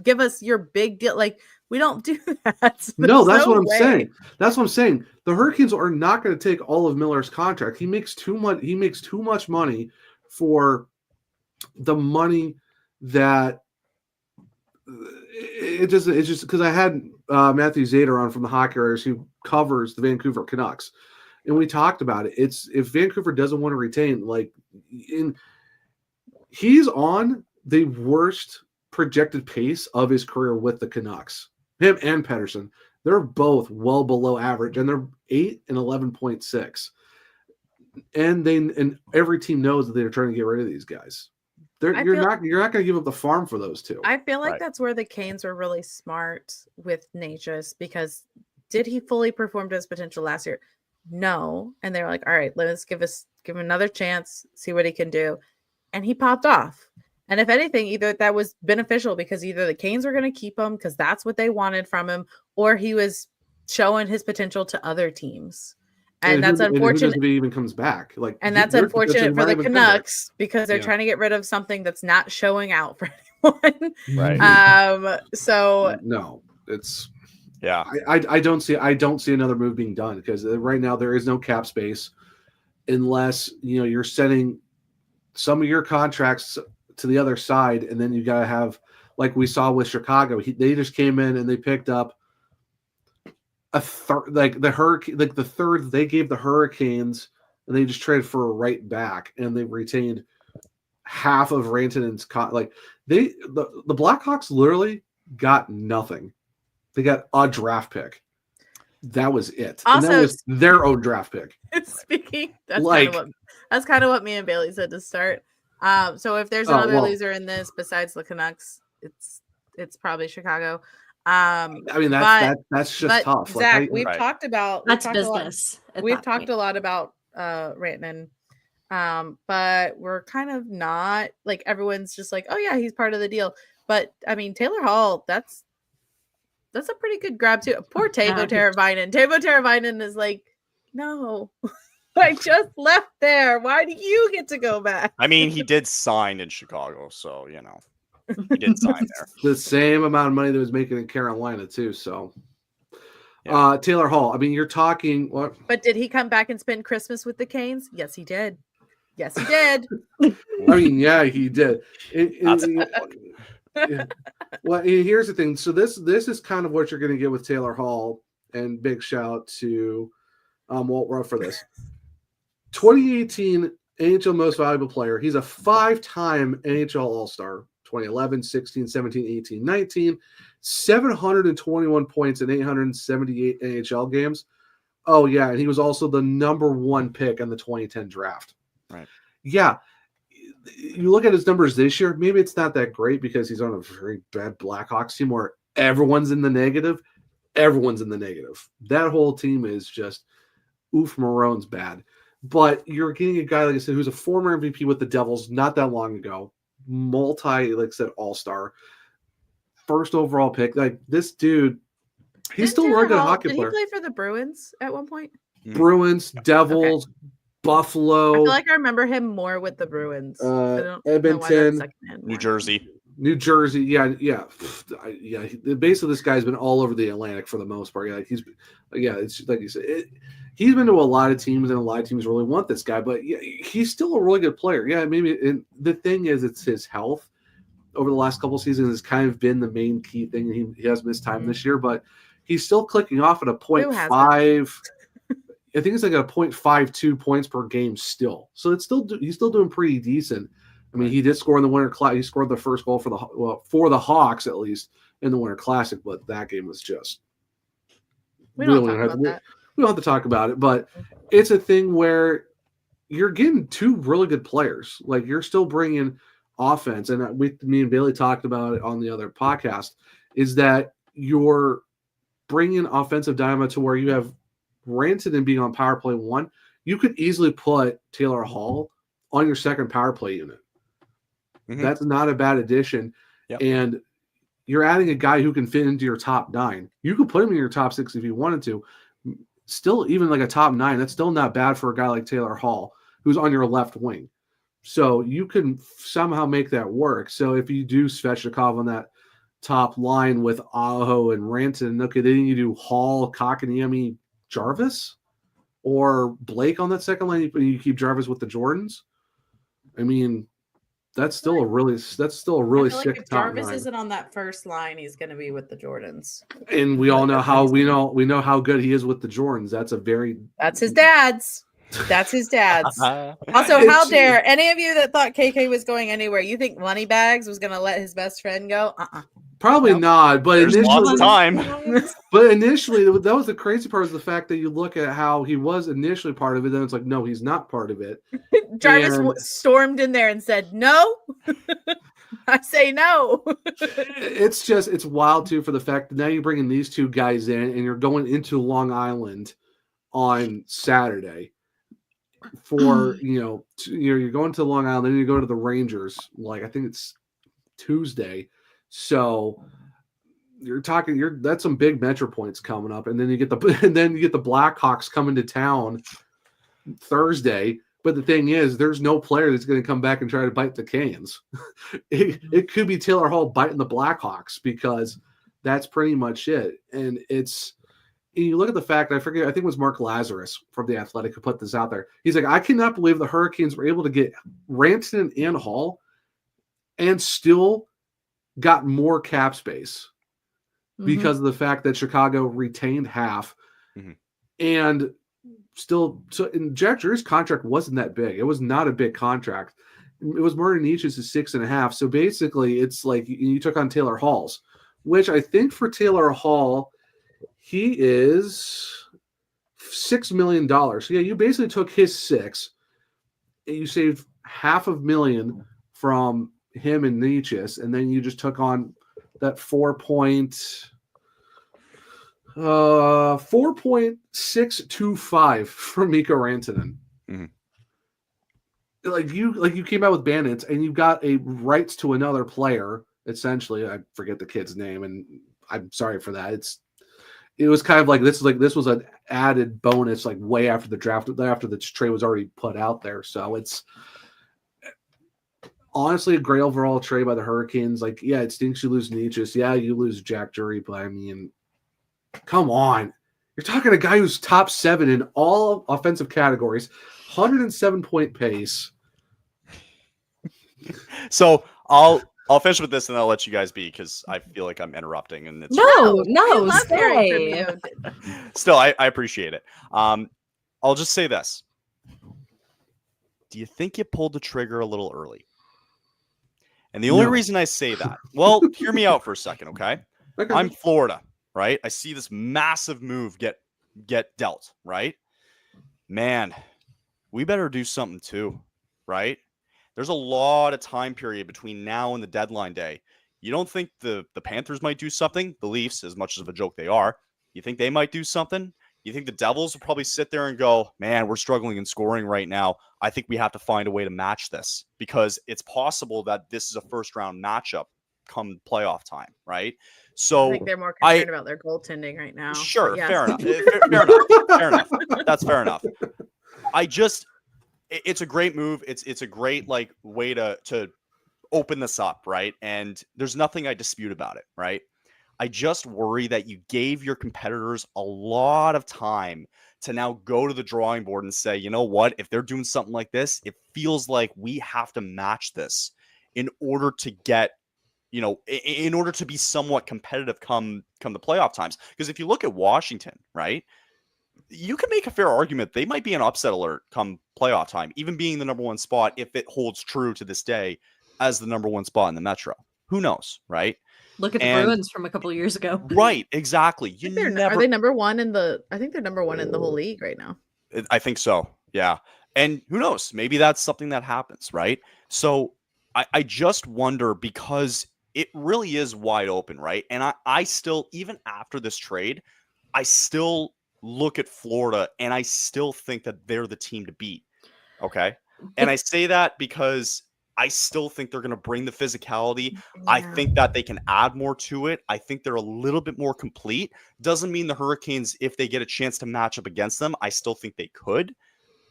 give us your big deal. We don't do that. No, that's what I'm saying. That's what I'm saying. The Hurricanes are not going to take all of Miller's contract. He makes too much. He makes too much money for the money that it's just because I had Matthew Zader on from the Hockey Writers who covers the Vancouver Canucks. And we talked about it. It's if Vancouver doesn't want to retain, he's on the worst projected pace of his career with the Canucks. Him and Pettersson, they're both well below average, and they're 8 and 11.6. And every team knows that they're trying to get rid of these guys. You're not going to give up the farm for those two. I feel like that's where the Canes were really smart with Necas, because did he fully perform to his potential last year? No. And they're like, all right, let's give him another chance, see what he can do. And he popped off. And if anything, either that was beneficial because either the Canes were going to keep him because that's what they wanted from him, or he was showing his potential to other teams. And that's unfortunate. If he even comes back, and that's unfortunate for the Canucks because they're trying to get rid of something that's not showing out for anyone. Right. So no, it's. Yeah, I don't see another move being done because right now there is no cap space unless you're sending some of your contracts to the other side, and then you got to have, like we saw with Chicago, they just came in and they picked up a third, the third they gave the Hurricanes, and they just traded for a right back, and they retained half of Rantanen's the Blackhawks literally got nothing. They got a draft pick. That was it. Also, and that was their own draft pick. Speaking, that's kind of what me and Bailey said to start. So if there's another loser in this besides the Canucks, it's probably Chicago. I mean that's just tough. Zach, we've talked about business. We've talked a lot about Rantanen, but we're kind of not everyone's just like, oh yeah, he's part of the deal. But I mean, Taylor Hall, that's a pretty good grab too. Poor Teuvo Teravainen. Teuvo Teravainen is like, no, I just left there. Why do you get to go back? I mean, he did sign in Chicago, so he did sign there. The same amount of money that was making in Carolina too. So, Taylor Hall. I mean, you're talking what? But did he come back and spend Christmas with the Canes? Yes, he did. Yes, he did. I mean, yeah, he did. Well, here's the thing. So this is kind of what you're going to get with Taylor Hall, and big shout to Walt Ruff for this. 2018 NHL Most Valuable Player. He's a 5-time NHL All-Star. 2011, 16, 17, 18, 19. 721 points in 878 NHL games. Oh, yeah, and he was also the number 1 pick in the 2010 draft. Right. Yeah. You look at his numbers this year, maybe it's not that great because he's on a very bad Blackhawks team where everyone's in the negative. Everyone's in the negative. That whole team is just Maroon's bad. But you're getting a guy, like I said, who's a former MVP with the Devils not that long ago. All-star. First overall pick. Like, this dude, he's still a really good hockey player. Did he play for the Bruins at one point? Bruins, Devils, okay. Buffalo. I feel like I remember him more with the Bruins. Edmonton, New Jersey. Yeah. Basically, this guy's been all over the Atlantic for the most part. It's like you said. He's been to a lot of teams, and a lot of teams really want this guy. But yeah, he's still a really good player. Yeah, maybe. And the thing is, it's his health over the last couple of seasons has kind of been the main key thing. He has missed time this year, but he's still clicking off at a 0.5. I think it's like a 0.52 points per game still. So he's still doing pretty decent. I mean, he did score in the Winter Classic. He scored the first goal for the Hawks, at least in the Winter Classic. But that game was just We don't talk about that. We don't have to talk about it, but it's a thing where you're getting two really good players. Like you're still bringing offense, and me and Bailey talked about it on the other podcast. Is that you're bringing offensive dynamo to where you have Rantanen being on power play 1. You could easily put Taylor Hall on your second power play unit. Mm-hmm. That's not a bad addition, and you're adding a guy who can fit into your top 9. You could put him in your top 6 if you wanted to. Still, even like a top 9, that's still not bad for a guy like Taylor Hall, who's on your left wing. So you can somehow make that work. So if you do Svechnikov on that top line with Aho and Rantanen, okay, then you do Hall, Kotkaniemi, Jarvis, or Blake on that second line. You keep Jarvis with the Jordans. I mean, that's still a really sick like if top Jarvis 9. isn't on that first line, he's going to be with the Jordans. And we all know how we know how good he is with the Jordans. That's his dad's. That's his dad's. Also, how dare any of you that thought KK was going anywhere? You think Moneybags was going to let his best friend go? Probably not. But there's lots of time. But initially, that was the crazy part, is the fact that you look at how he was initially part of it. Then it's like, no, he's not part of it. Jarvis stormed in there and said, "No." I say no. It's wild too, for the fact that now you're bringing these two guys in and you're going into Long Island on Saturday for, you're going to Long Island, then you go to the Rangers, like I think it's Tuesday. So you're talking, that's some big Metro points coming up. And then you get the Blackhawks coming to town Thursday. But the thing is, there's no player that's going to come back and try to bite the Canes. It could be Taylor Hall biting the Blackhawks, because that's pretty much it. And you look at the fact, I think it was Mark Lazarus from The Athletic who put this out there. He's like, I cannot believe the Hurricanes were able to get Rantanen and Hall and still got more cap space because of the fact that Chicago retained half. Mm-hmm. And still, in Jack Drew's contract wasn't that big. It was not a big contract. It was Murray Nietzsche's 6.5. So basically, it's like you took on Taylor Hall's, which I think for Taylor Hall, he is $6 million. So yeah, you basically took his 6, and you saved $500,000 from him and Nietzsche's, and then you just took on that 4.625 from Mikko Rantanen. Mm-hmm. Like you came out with bandits, and you got a rights to another player. Essentially, I forget the kid's name, and I'm sorry for that. It was kind of like this was an added bonus, like way after the draft, after the trade was already put out there. So it's honestly a great overall trade by the Hurricanes. Like, yeah, it stinks you lose Nietzsche. Yeah, you lose Jack Drury, but I mean, come on. You're talking a guy who's top 7 in all offensive categories, 107-point pace. So I'll finish with this, and I'll let you guys be, because I feel like I'm interrupting. And it's no, stay. Still, I appreciate it. I'll just say this. Do you think you pulled the trigger a little early? And the only reason I say that, well, hear me out for a second, okay? I'm Florida, right? I see this massive move get dealt, right? Man, we better do something too, right? There's a lot of time period between now and the deadline day. You don't think the Panthers might do something? The Leafs, as much of a joke they are, you think they might do something? You think the Devils will probably sit there and go, man, we're struggling in scoring right now. I think we have to find a way to match this, because it's possible that this is a first-round matchup come playoff time, right? So I think they're more concerned about their goaltending right now. Sure, fair enough. Fair enough. That's fair enough. It's a great move. It's a great way to open this up, right? And there's nothing I dispute about it, right? I just worry that you gave your competitors a lot of time to now go to the drawing board and say, you know what, if they're doing something like this, it feels like we have to match this in order to get, in order to be somewhat competitive come the playoff times. Because if you look at Washington, right, you can make a fair argument they might be an upset alert come playoff time, even being the number 1 spot, if it holds true to this day as the number 1 spot in the Metro. Who knows, right? Look at the And- Bruins from a couple of years ago. Right, exactly. I think are they number one in the? I think they're number one in the whole league right now. I think so. Yeah. And who knows? Maybe that's something that happens, right? So I just wonder because it really is wide open, right? And I still, even after this trade, I still look at Florida and I still think that they're the team to beat. Okay. And I say that because I still think they're going to bring the physicality. Yeah. I think that they can add more to it. I think they're a little bit more complete. Doesn't mean the Hurricanes, if they get a chance to match up against them, I still think they could.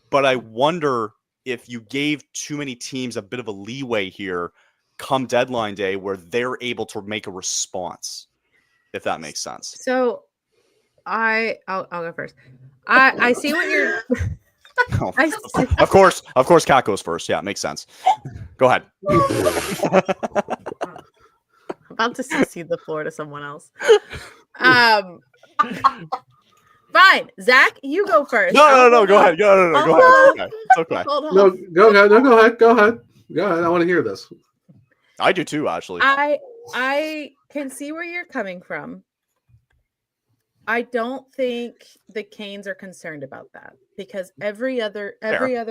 But I wonder if you gave too many teams a bit of a leeway here come deadline day where they're able to make a response, if that makes sense. So I'll go first. I see what you're. Oh, I see- of course, Kat goes first. Yeah, makes sense. Go ahead. About to succeed the floor to someone else. Fine, Zach, you go first. No. Go ahead. Go ahead. It's okay. Hold on. No, go ahead. No, go ahead. Go ahead. Go ahead. I want to hear this. I do too, actually. I can see where you're coming from. I don't think the Canes are concerned about that because every other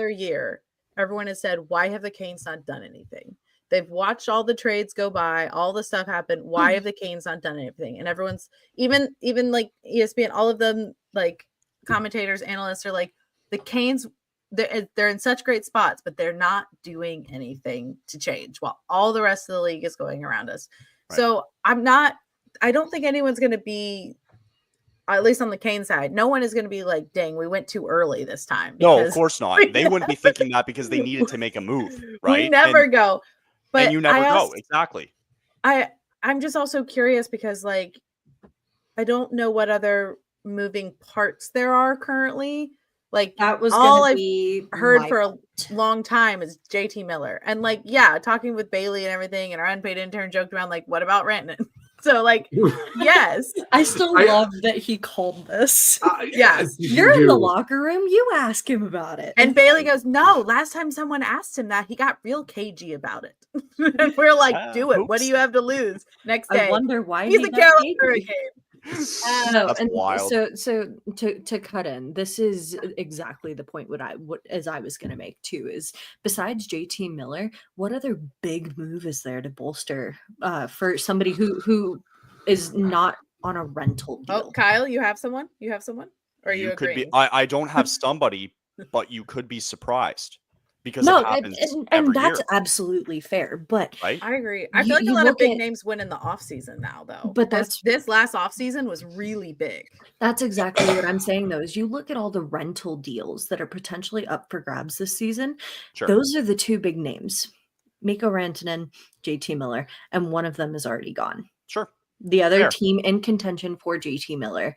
year, everyone has said, "Why have the Canes not done anything?" They've watched all the trades go by, all the stuff happen. Why have the Canes not done anything? And everyone's even like ESPN, all of them, like commentators, analysts are like, the Canes, they're in such great spots, but they're not doing anything to change while all the rest of the league is going around us. Right. So I don't think anyone's going to be, at least on the Kane side, no one is going to be like, dang, we went too early this time. No, of course not. They wouldn't be thinking that because they needed to make a move, right? We never go. But and you never go. Exactly. I'm just also curious because, like, I don't know what other moving parts there are currently. Like, that was all I've heard for a long time is JT Miller. And, like, yeah, talking with Bailey and everything, and our unpaid intern joked around, like, what about Rantanen? So, like, yes. I still love that he called this. Yes. You're in the locker room. You ask him about it. And Bailey goes, no, last time someone asked him that, he got real cagey about it. And we're like, do it. Oops. What do you have to lose? Next day. I wonder why he's a Carolina Hurricane. That's wild. So to cut in, this is exactly the point as I was going to make too, is besides JT Miller, what other big move is there to bolster for somebody who is not on a rental deal? Oh, Kyle, you have someone? Or you could agreeing? be. I don't have somebody, but you could be surprised. Because it happens and that's year. Absolutely fair, but right? I agree. I feel like a lot of big names win in the offseason now, though. But this last offseason was really big. That's exactly what I'm saying, though, is you look at all the rental deals that are potentially up for grabs this season. Sure. Those are the two big names, Mikko Rantanen, JT Miller, and one of them is already gone. Sure. The other team in contention for JT Miller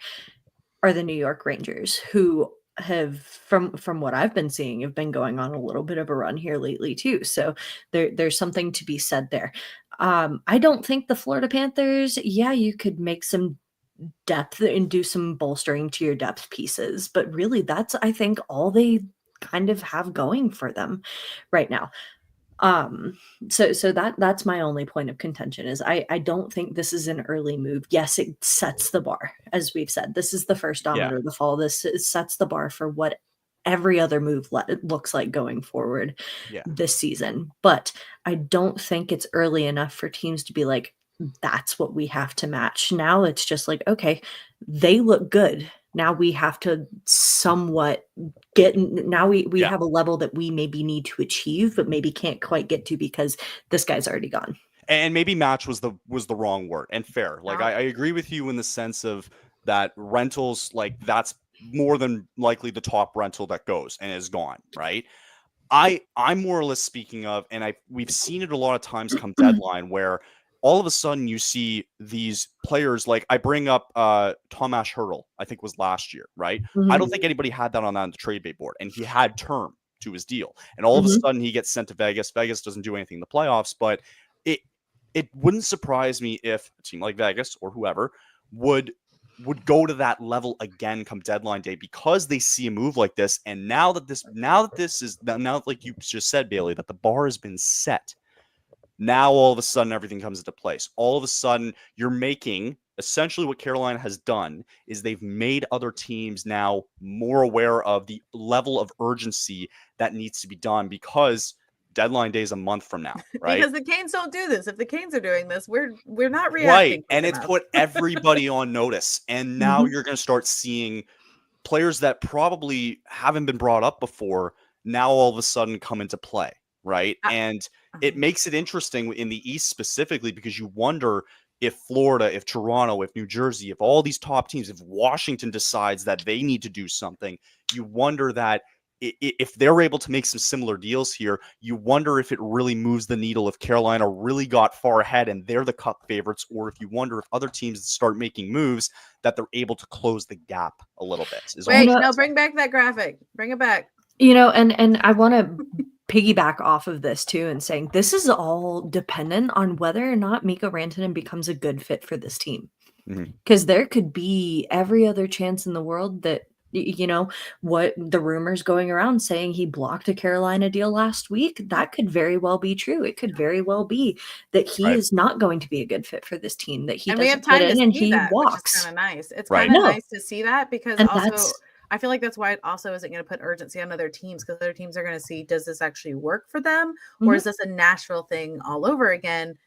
are the New York Rangers, who have from what I've been seeing have been going on a little bit of a run here lately too. So there's something to be said there. I don't think the Florida Panthers, you could make some depth and do some bolstering to your depth pieces, but really that's, I think, all they kind of have going for them right now. So that's my only point of contention is I don't think this is an early move. Yes, it sets the bar, as we've said. This is the first domino of the fall. This sets the bar for what every other move looks like going forward this season. But I don't think it's early enough for teams to be like, that's what we have to match. Now it's just like, okay, they look good. Now we have to somewhat get, now we have a level that we maybe need to achieve, but maybe can't quite get to because this guy's already gone. And maybe match was the wrong word, and fair. Like I agree with you in the sense of that rentals, like that's more than likely the top rental that goes and is gone, right? I'm more or less speaking of, and we've seen it a lot of times come deadline where all of a sudden you see these players, like I bring up Tomas Hertl, I think was last year, right? Mm-hmm. I don't think anybody had that on the trade bait board, and he had term to his deal. And all of a sudden he gets sent to Vegas. Vegas doesn't do anything in the playoffs, but it wouldn't surprise me if a team like Vegas or whoever would go to that level again come deadline day because they see a move like this. And now that like you just said, Bailey, that the bar has been set. Now all of a sudden everything comes into place. All of a sudden you're making essentially what Carolina has done is they've made other teams now more aware of the level of urgency that needs to be done because deadline day is a month from now, right? Because the Canes don't do this. If the Canes are doing this, we're not reacting. Right. And it's put everybody on notice. And now you're going to start seeing players that probably haven't been brought up before now all of a sudden come into play, right? And it makes it interesting in the East specifically because you wonder if Florida, if Toronto, if New Jersey, if all these top teams, if Washington decides that they need to do something, you wonder that if they're able to make some similar deals here, you wonder if it really moves the needle, if Carolina really got far ahead and they're the cup favorites, or if you wonder if other teams start making moves that they're able to close the gap a little bit. Wait, no, bring back that graphic. Bring it back. You know, and I want to piggyback off of this too and saying this is all dependent on whether or not Mikko Rantanen becomes a good fit for this team. Because there could be every other chance in the world that, you know, what the rumors going around saying he blocked a Carolina deal last week, that could very well be true. It could very well be that he is not going to be a good fit for this team, that he doesn't fit in and he walks. Which is kind of nice. It's kind of nice to see that because also I feel like that's why it also isn't going to put urgency on other teams because other teams are going to see, does this actually work for them? Or is this a Nashville thing all over again?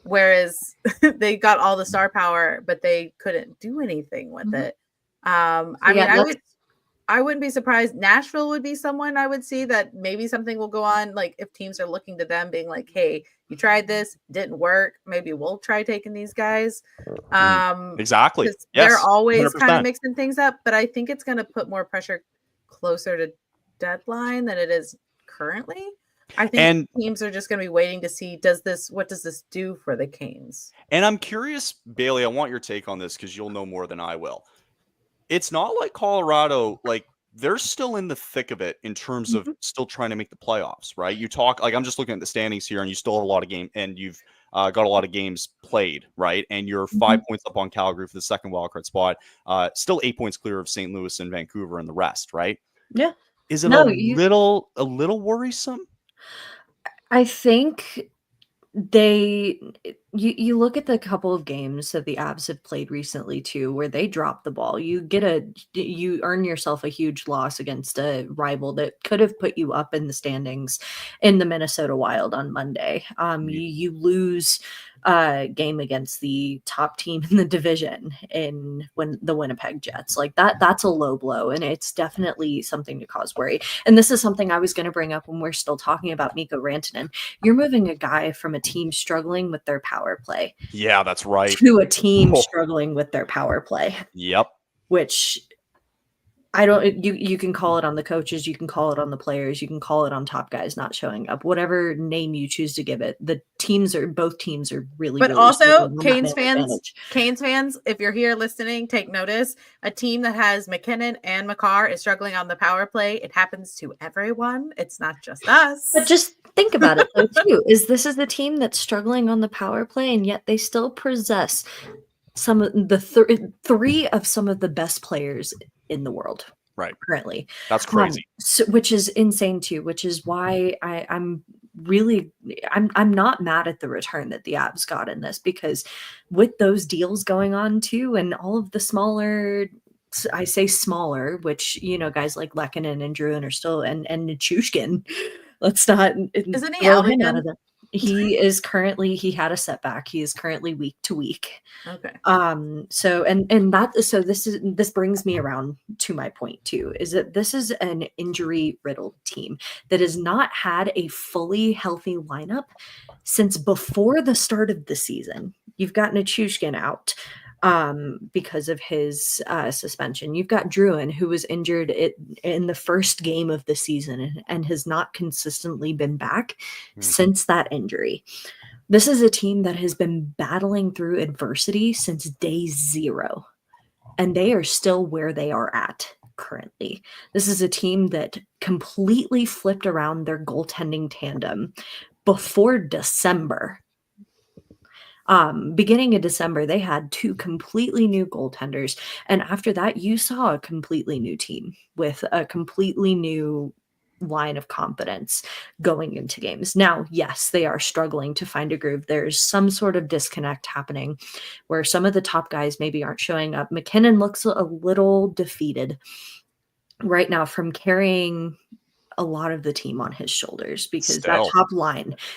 Whereas they got all the star power, but they couldn't do anything with it. I wouldn't be surprised. Nashville would be someone I would see that maybe something will go on. Like if teams are looking to them being like, hey, you tried this, didn't work. Maybe we'll try taking these guys. Exactly. Yes, they're always 100%. kind of mixing things up, but I think it's going to put more pressure closer to deadline than it is currently. I think teams are just going to be waiting to see, what does this do for the Canes? And I'm curious, Bailey, I want your take on this because you'll know more than I will. It's not like Colorado, like they're still in the thick of it in terms of still trying to make the playoffs, right? You talk like I'm just looking at the standings here and you still have a lot of game and you've got a lot of games played, right? And you're 5 points up on Calgary for the second wildcard spot, still 8 points clear of St. Louis and Vancouver and the rest, right? Yeah. Is it a little worrisome? I think you look at the couple of games that the Avs have played recently too, where they drop the ball. You earn yourself a huge loss against a rival that could have put you up in the standings in the Minnesota Wild on Monday. You lose a game against the top team in the division when the Winnipeg Jets. Like that's a low blow, and it's definitely something to cause worry. And this is something I was going to bring up when we're still talking about Mikko Rantanen. You're moving a guy from a team struggling with their power play. Yeah, that's right. To a team struggling with their power play. Yep. Which you can call it on the coaches, you can call it on the players, you can call it on top guys not showing up, whatever name you choose to give it. Both teams are really, but really also Canes fans, if you're here listening, take notice. A team that has McKinnon and Makar is struggling on the power play. It happens to everyone. It's not just us. But just think about it though too. This is the team that's struggling on the power play, and yet they still possess some of the three of some of the best players in the world currently. That's crazy. Which is insane too, which is why I'm not mad at the return that the Avs got in this, because with those deals going on too, and all of the smaller, I say smaller, which, you know, guys like Lehkonen and Drury are still, and Nichushkin, let's not isn't he out again? He he had a setback. He is currently week to week. Okay. This brings me around to my point too, is that this is an injury riddled team that has not had a fully healthy lineup since before the start of the season. You've got Nichushkin out because of his suspension. You've got Druin, who was injured in the first game of the season and has not consistently been back since that injury. This is a team that has been battling through adversity since day zero, and they are still where they are at currently. This is a team that completely flipped around their goaltending tandem before December. Beginning of December, they had two completely new goaltenders. And after that, you saw a completely new team with a completely new line of confidence going into games. Now, yes, they are struggling to find a groove. There's some sort of disconnect happening where some of the top guys maybe aren't showing up. McKinnon looks a little defeated right now from carrying a lot of the team on his shoulders, because Still.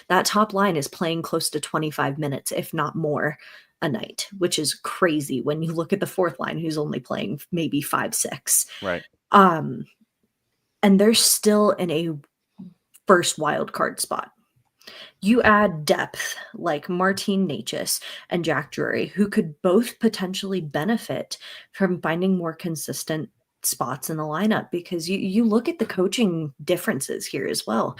that top line is playing close to 25 minutes, if not more, a night, which is crazy when you look at the fourth line, who's only playing maybe 5-6. Right. And they're still in a first wild card spot. You add depth like Martin Necas and Jack Drury, who could both potentially benefit from finding more consistent spots in the lineup, because you look at the coaching differences here as well.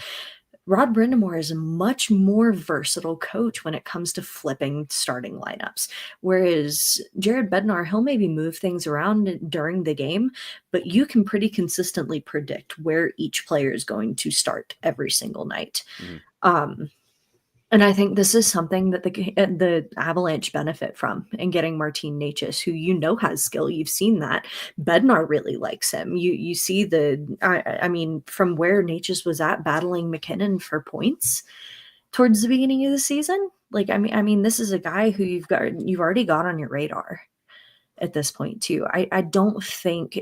Rod Brindamore is a much more versatile coach when it comes to flipping starting lineups. Whereas Jared Bednar, he'll maybe move things around during the game, but you can pretty consistently predict where each player is going to start every single night. Mm-hmm. And I think this is something that the Avalanche benefit from in getting Martin Necas, who has skill. You've seen that. Bednar really likes him. You see I mean, from where Necas was at battling McKinnon for points towards the beginning of the season. Like, I mean, this is a guy who you've already got on your radar at this point too. I don't think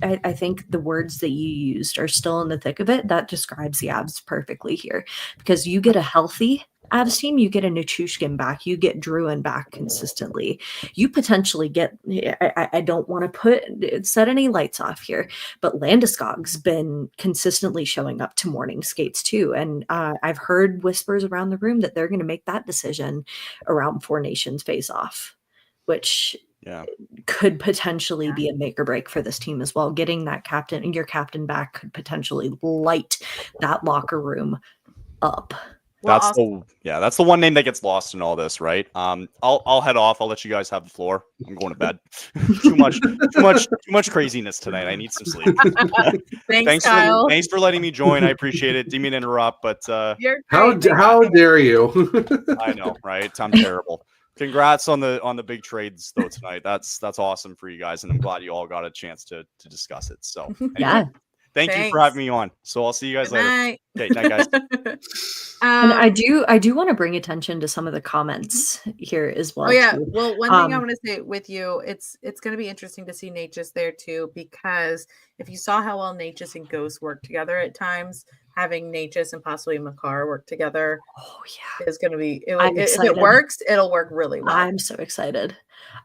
I think the words that you used are still in the thick of it. That describes the Avs perfectly here, because you get a healthy Avs team, you get a Nichushkin back, you get Druin back consistently. You potentially get, I don't want to set any lights off here, but Landeskog's been consistently showing up to morning skates too. And I've heard whispers around the room that they're going to make that decision around Four Nations face off, which could potentially be a make or break for this team as well. Getting your captain back could potentially light that locker room up. That's the one name that gets lost in all this, right? I'll head off. I'll let you guys have the floor. I'm going to bed. too much craziness tonight. I need some sleep. Thanks, Kyle. Thanks for letting me join. I appreciate it. Didn't mean to interrupt, but how dare you? I know, right? I'm terrible. Congrats on the big trades though tonight. That's awesome for you guys, and I'm glad you all got a chance to discuss it. So anyway, thank you for having me on. So I'll see you guys later. Night. Okay, night, guys. And I do want to bring attention to some of the comments here as well. Oh yeah. Too. Well, one thing I want to say with you, it's going to be interesting to see Necas there too, because if you saw how well Necas and Ghost work together at times, having Necas and possibly Makar work together, is going to be. If it works, it'll work really well. I'm so excited.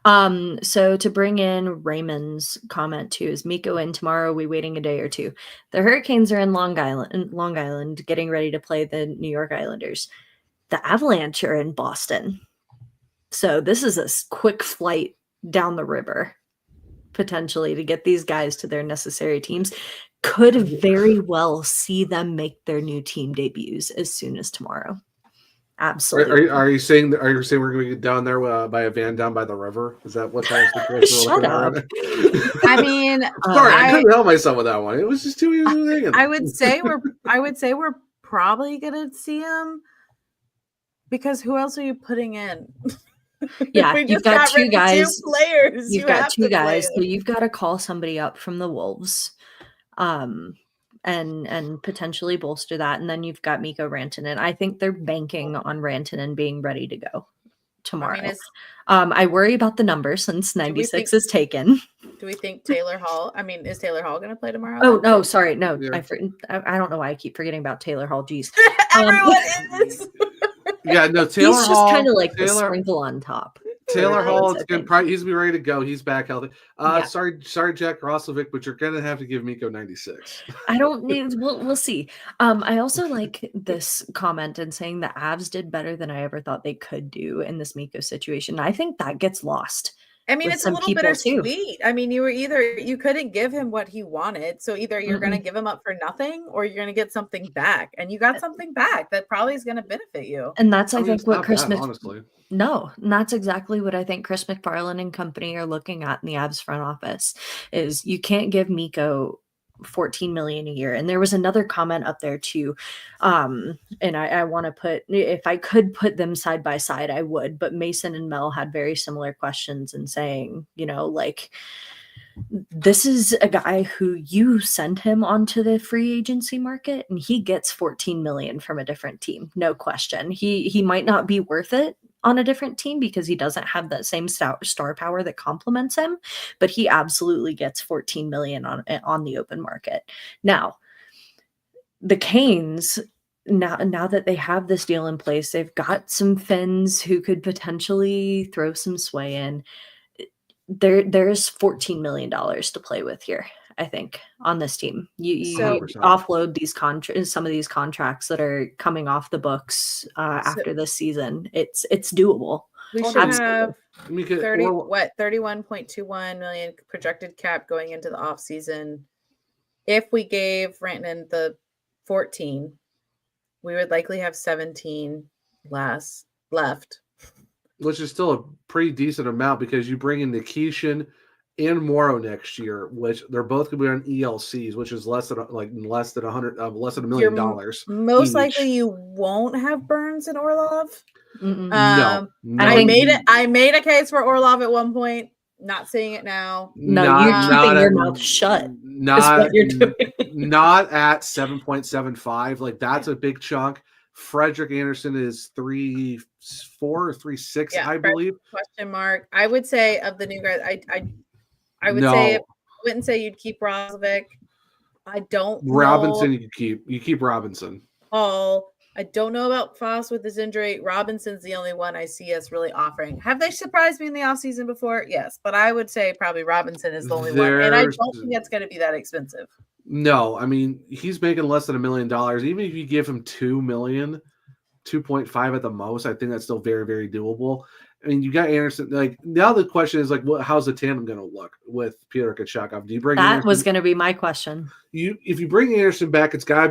So to bring in Raymond's comment too, is Mikko in tomorrow? We waiting a day or two? The Hurricanes are in Long Island, getting ready to play the New York Islanders. The Avalanche are in Boston, so this is a quick flight down the river, potentially, to get these guys to their necessary teams. Could very well see them make their new team debuts as soon as tomorrow. Absolutely. Are you saying we're going to get down there by a van down by the river? Is that what kind of situation Shut up. I mean, sorry, I couldn't help myself with that one. It was just too easy. I would say we're probably going to see him, because who else are you putting in? Yeah, you've got two guys. Two players. You've got two guys, so you've got to call somebody up from the Wolves. And potentially bolster that. And then you've got Mikko Rantanen. I think they're banking on Rantanen being ready to go tomorrow. I worry about the number since 96 is taken. Do we think Taylor Hall? I mean, is Taylor Hall going to play tomorrow? Oh, no, sorry. No, yeah. I don't know why I keep forgetting about Taylor Hall. Jeez. Everyone is. Yeah, no, Taylor He's Hall. Just kind of like the sprinkle on top. Taylor Hall is going to he's be ready to go. He's back healthy. Sorry, Jack Roslovic, but you're going to have to give Mikko 96. I don't need. We'll see. I also like this comment and saying the Avs did better than I ever thought they could do in this Mikko situation. I think that gets lost. I mean, it's a little bittersweet. I mean, you couldn't give him what he wanted. So either you're going to give him up for nothing, or you're going to get something back. And you got something back that probably is going to benefit you. And that's, I think, what Chris honestly. No, and that's exactly what I think Chris McFarland and company are looking at in the Avs front office. Is you can't give Mikko $14 million a year. And there was another comment up there too. And I want to put, if I could put them side by side, I would, but Mason and Mel had very similar questions and saying, like, this is a guy who you send him onto the free agency market and he gets 14 million from a different team. No question. He might not be worth it on a different team because he doesn't have that same star power that complements him, but he absolutely gets 14 million on the open market. Now, the Canes, now that they have this deal in place, they've got some Finns who could potentially throw some sway in. There's $14 million to play with here, I think, on this team. You 100%. offload these some of these contracts that are coming off the books after this season. It's doable. We should have 31.21 million projected cap going into the off season. If we gave Rantanen the 14, we would likely have 17 left. Which is still a pretty decent amount because you bring in Nikishin and Morrow next year, which they're both going to be on ELCs, which is less than $1 million. Most likely, you won't have Burns and Orlov. No. I made a case for Orlov at one point. Not seeing it now. No, you're keeping your mouth shut. Not what you're doing. Not at 7.75. Like that's a big chunk. Frederick Anderson is 3.4 or 3.6, I believe. Question mark. I would say of the new guys, I would say I wouldn't say you'd keep Roslovic. I don't Robinson know. you keep Robinson. I don't know about Foss with his injury. Robinson's the only one I see us really offering. Have they surprised me in the offseason before? Yes, but I would say probably Robinson is the only one. And I don't think it's going to be that expensive. No, I mean, he's making less than $1 million. Even if you give him 2 million, 2.5 at the most, I think that's still very, very doable. I mean, you got Anderson. Like now, the question is like, how's the tandem going to look with Peter Kachakov? Do you bring that? Anderson? Was going to be my question. If you bring Anderson back, it's got to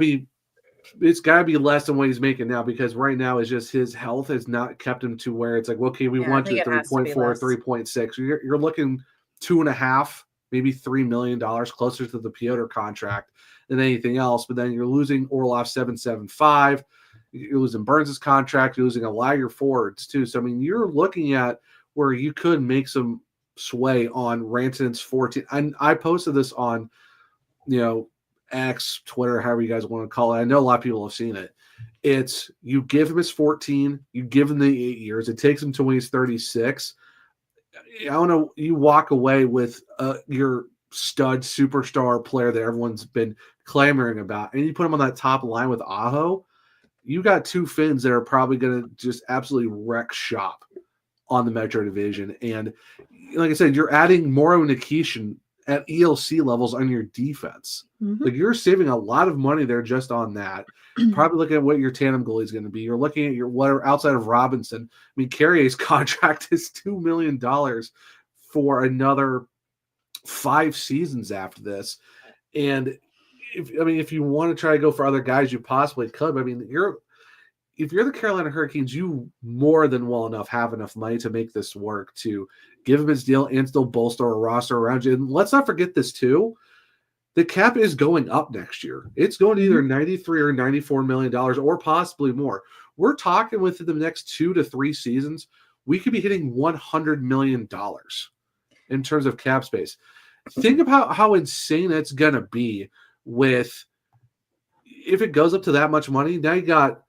be less than what he's making now because right now it's just his health has not kept him to where it's like, okay, we want you at 3.4, 3.6. You're looking 2.5. Maybe $3 million closer to the Piotr contract than anything else. But then you're losing Orlov 7.75. You're losing Burns' contract. You're losing a lot of your forwards too. So I mean, you're looking at where you could make some sway on Rantanen's 14. And I posted this on, X, Twitter, however you guys want to call it. I know a lot of people have seen it. It's you give him his 14, you give him the 8 years. It takes him to when he's 36. I don't know. You walk away with your stud superstar player that everyone's been clamoring about, and you put him on that top line with Aho. You got two Finns that are probably going to just absolutely wreck shop on the Metro Division. And like I said, you're adding Morrow Nikishin at ELC levels on your defense. Mm-hmm. Like you're saving a lot of money there just on that. Probably looking at what your tandem goalie is going to be. You're looking at your whatever outside of Robinson. I mean, Carrier's contract is $2 million for another 5 seasons after this. And if you want to try to go for other guys, you possibly could. But I mean, if you're the Carolina Hurricanes, you more than well enough have enough money to make this work to give him his deal and still bolster a roster around you. And let's not forget this too. The cap is going up next year. It's going to either $93 or $94 million or possibly more. We're talking within the next 2 to 3 seasons, we could be hitting $100 million in terms of cap space. Think about how insane it's going to be if it goes up to that much money. Now you got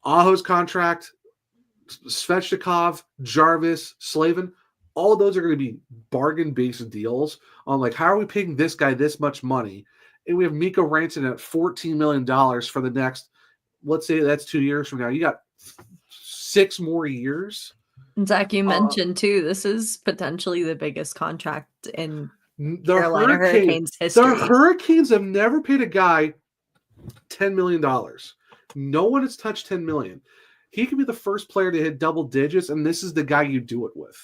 Aho's contract, Svechnikov, Jarvis, Slavin. All of those are going to be bargain-based deals on like, how are we paying this guy this much money? And we have Mikko Rantanen at $14 million for the next, let's say that's 2 years from now. You got 6 more years. Zach, you mentioned too, this is potentially the biggest contract in Carolina Hurricanes history. The Hurricanes have never paid a guy $10 million. No one has touched $10 million. He could be the first player to hit double digits, and this is the guy you do it with.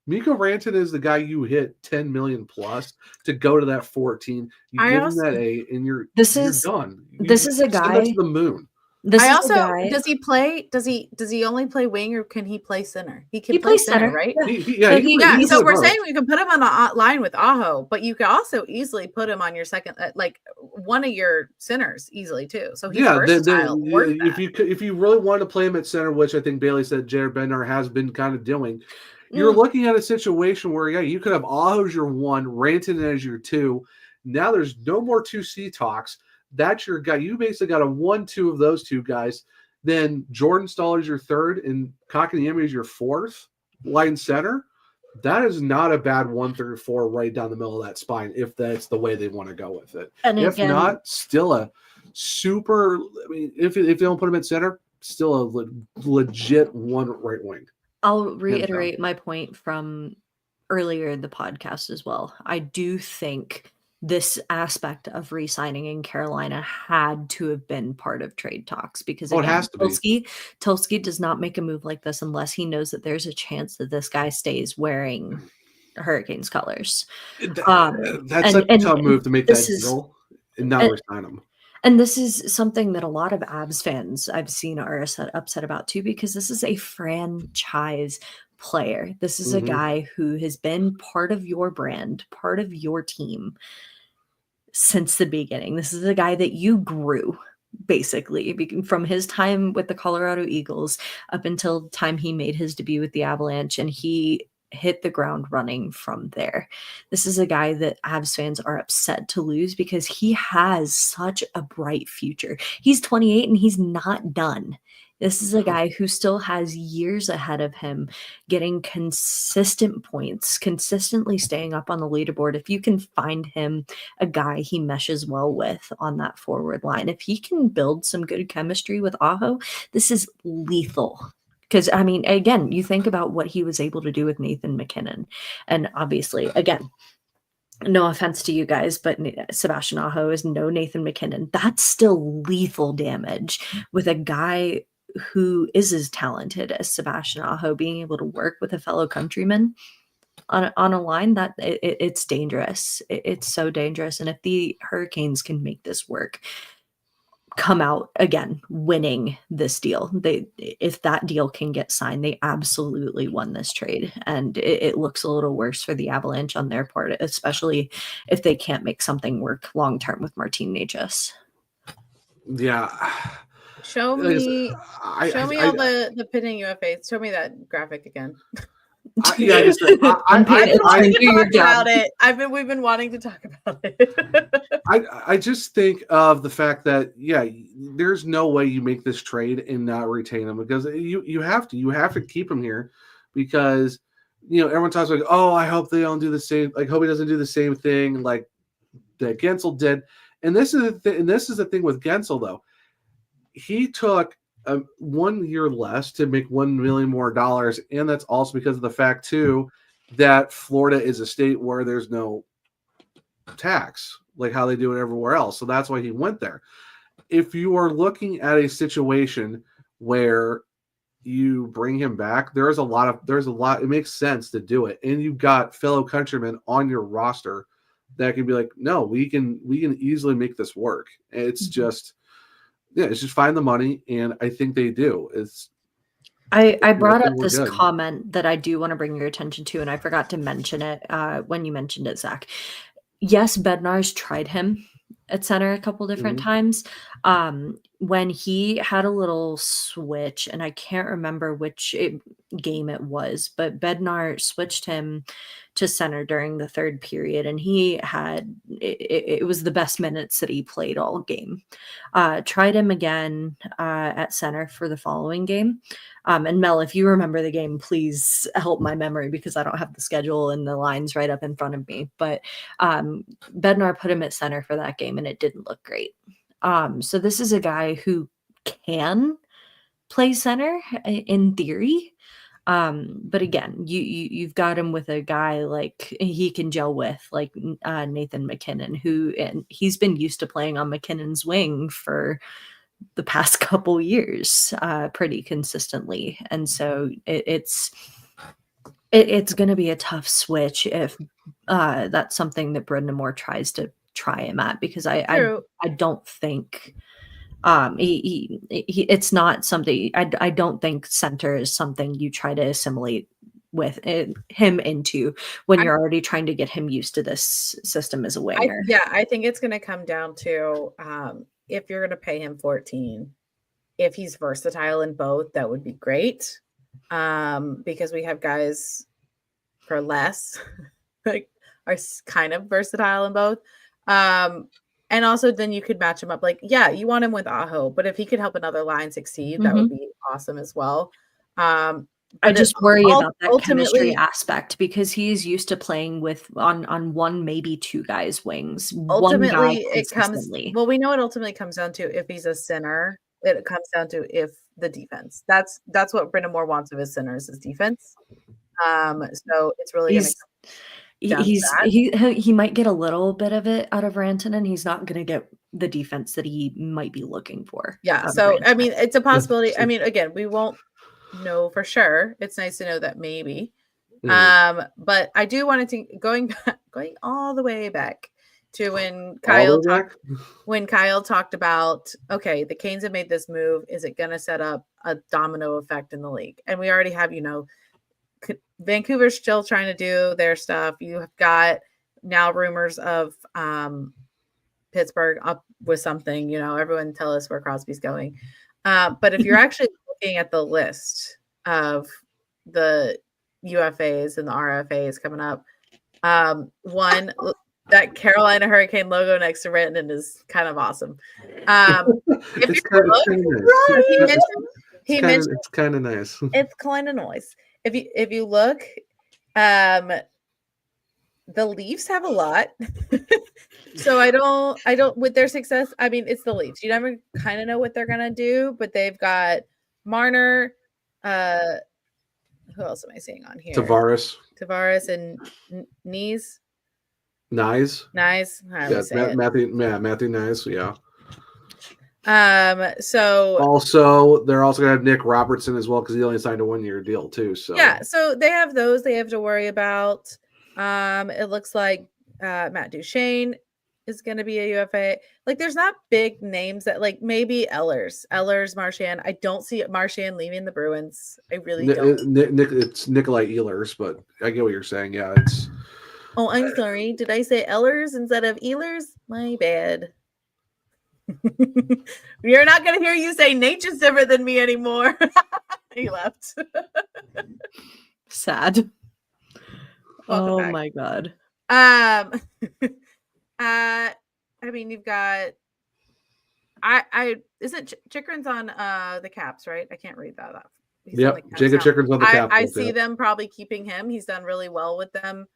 Mikko Rantanen is the guy you hit 10 million plus to go to that 14. You give him that 8, and you're done. This is a guy to the moon. Does he play? Does he only play wing or can he play center? He can play center, right? So we're saying we can put him on the line with Aho, but you can also easily put him on your second, like one of your centers easily too. So he's versatile. If you really want to play him at center, which I think Bailey said Jared Bednar has been kind of doing, You're looking at a situation where, yeah, you could have Aho as your 1, Rantanen as your 2. Now there's no more 2C talks. That's your guy. You basically got a 1-2 of those two guys. Then Jordan Stahl is your 3rd, and Kakaniemi is your 4th line center. That is not a bad 1-3-4 right down the middle of that spine if that's the way they want to go with it. And if again, not, still a super. I mean, if they don't put him at center, still a legit 1 right wing. I'll reiterate my point from earlier in the podcast as well. I do think this aspect of re-signing in Carolina had to have been part of trade talks because it again, has to be. Tulsky does not make a move like this unless he knows that there's a chance that this guy stays wearing Hurricanes colors. That's a tough move to make that deal and not re-sign him. And this is something that a lot of Avs fans I've seen are upset about too, because this is a franchise player. This is a guy who has been part of your brand, part of your team since the beginning. This is a guy that you grew basically from his time with the Colorado Eagles up until the time he made his debut with the Avalanche, and he hit the ground running from there. This is a guy that Avs fans are upset to lose because he has such a bright future. He's 28 and he's not done. This is a guy who still has years ahead of him getting consistent points, consistently staying up on the leaderboard. If you can find him a guy he meshes well with on that forward line, if he can build some good chemistry with Aho, this is lethal. Because, I mean, again, you think about what he was able to do with Nathan MacKinnon. And obviously, again, no offense to you guys, but Sebastian Aho is no Nathan MacKinnon. That's still lethal damage with a guy who is as talented as Sebastian Aho being able to work with a fellow countryman on a line that it's dangerous. It's so dangerous. And if the Hurricanes can make this work, come out again winning this deal, if that deal can get signed, they absolutely won this trade. And it looks a little worse for the Avalanche on their part, especially if they can't make something work long term with Martin Necas. Yeah. Show me all the pinning UFAs. Show me that graphic again. I've been wanting to talk about it. We've been wanting to talk about it. I just think of the fact that there's no way you make this trade and not retain him, because you have to keep him here, because everyone talks like, oh, I hope they don't do the same, like hope he doesn't do the same thing like that Gensel did. And this is the thing with Gensel though. He took 1 year less to make $1 million more, and that's also because of the fact too that Florida is a state where there's no tax like how they do it everywhere else. So that's why he went there. If you are looking at a situation where you bring him back, there's a lot. It makes sense to do it, and you've got fellow countrymen on your roster that can be like, no, we can easily make this work. It's just. Yeah, it's just find the money, and I think they do. I brought up this comment that I do want to bring your attention to, and I forgot to mention it when you mentioned it, Zach. Yes, Bednar's tried him at center a couple different times. When he had a little switch, and I can't remember which game it was, but Bednar switched him to center during the third period, and he had it was the best minutes that he played all game. Tried him again at center for the following game. And Mel, if you remember the game, please help my memory, because I don't have the schedule and the lines right up in front of me. But Bednar put him at center for that game, and it didn't look great. So this is a guy who can play center in theory. But again, you've got him with a guy like he can gel with, like Nathan MacKinnon, and he's been used to playing on McKinnon's wing for the past couple years pretty consistently. And so it's going to be a tough switch if that's something that Brind'Amour tries to try him at, because I don't think it's not something. I don't think center is something you try to assimilate with him into when you're already trying to get him used to this system as a winger. I think it's going to come down to if you're going to pay him 14, if he's versatile in both, that would be great. Because we have guys for less, like are kind of versatile in both. And also then you could match him up. Like, yeah, you want him with Aho, but if he could help another line succeed, that would be awesome as well. I just worry about that chemistry ultimately aspect because he's used to playing with on one, maybe two guys' wings. One guy ultimately it comes consistently. well, we know it ultimately comes down to if he's a center, it comes down to if the defense. That's what Brendan Moore wants of his centers is defense. So it's really going to come down to that. He might get a little bit of it out of Rantanen. He's not going to get the defense that he might be looking for. Yeah. So I mean, it's a possibility. I mean, again, we won't know for sure. It's nice to know that maybe. But I do want to going all the way back to when Kyle talked about, okay, the Canes have made this move. Is it going to set up a domino effect in the league? And we already have, Vancouver's still trying to do their stuff. You have got now rumors of Pittsburgh up with something, everyone tell us where Crosby's going. But if you're actually looking at the list of the UFAs and the RFAs coming up, one, that Carolina Hurricane logo next to Rantanen is kind of awesome. It's kind of nice. It's kind of nice. If you look, the Leafs have a lot. So I don't with their success. I mean, it's the Leafs. You never kind of know what they're gonna do, but they've got Marner. Who else am I seeing on here? Tavares and Knees. Nice. Yeah, Matthew Nice. Yeah. So also they're also gonna have Nick Robertson as well because he only signed a 1-year deal too. So yeah, so they have those they have to worry about. It looks like Matt Duchene is going to be a UFA. Like, there's not big names that, like, maybe Ehlers, Marchand. I don't see Marchand leaving the Bruins. I really don't. It's Nikolai Ehlers, but I get what you're saying. Yeah, it's. Oh, I'm sorry. Did I say Ehlers instead of Ehlers? My bad. You're not going to hear you say Nature's different than me anymore. He left. Sad. Welcome back. My God. I mean, you've got isn't Chikrin's on the Caps, right? I can't read that up. Yep, Jacob Chikrin's on the Caps. I see them probably keeping him. He's done really well with them.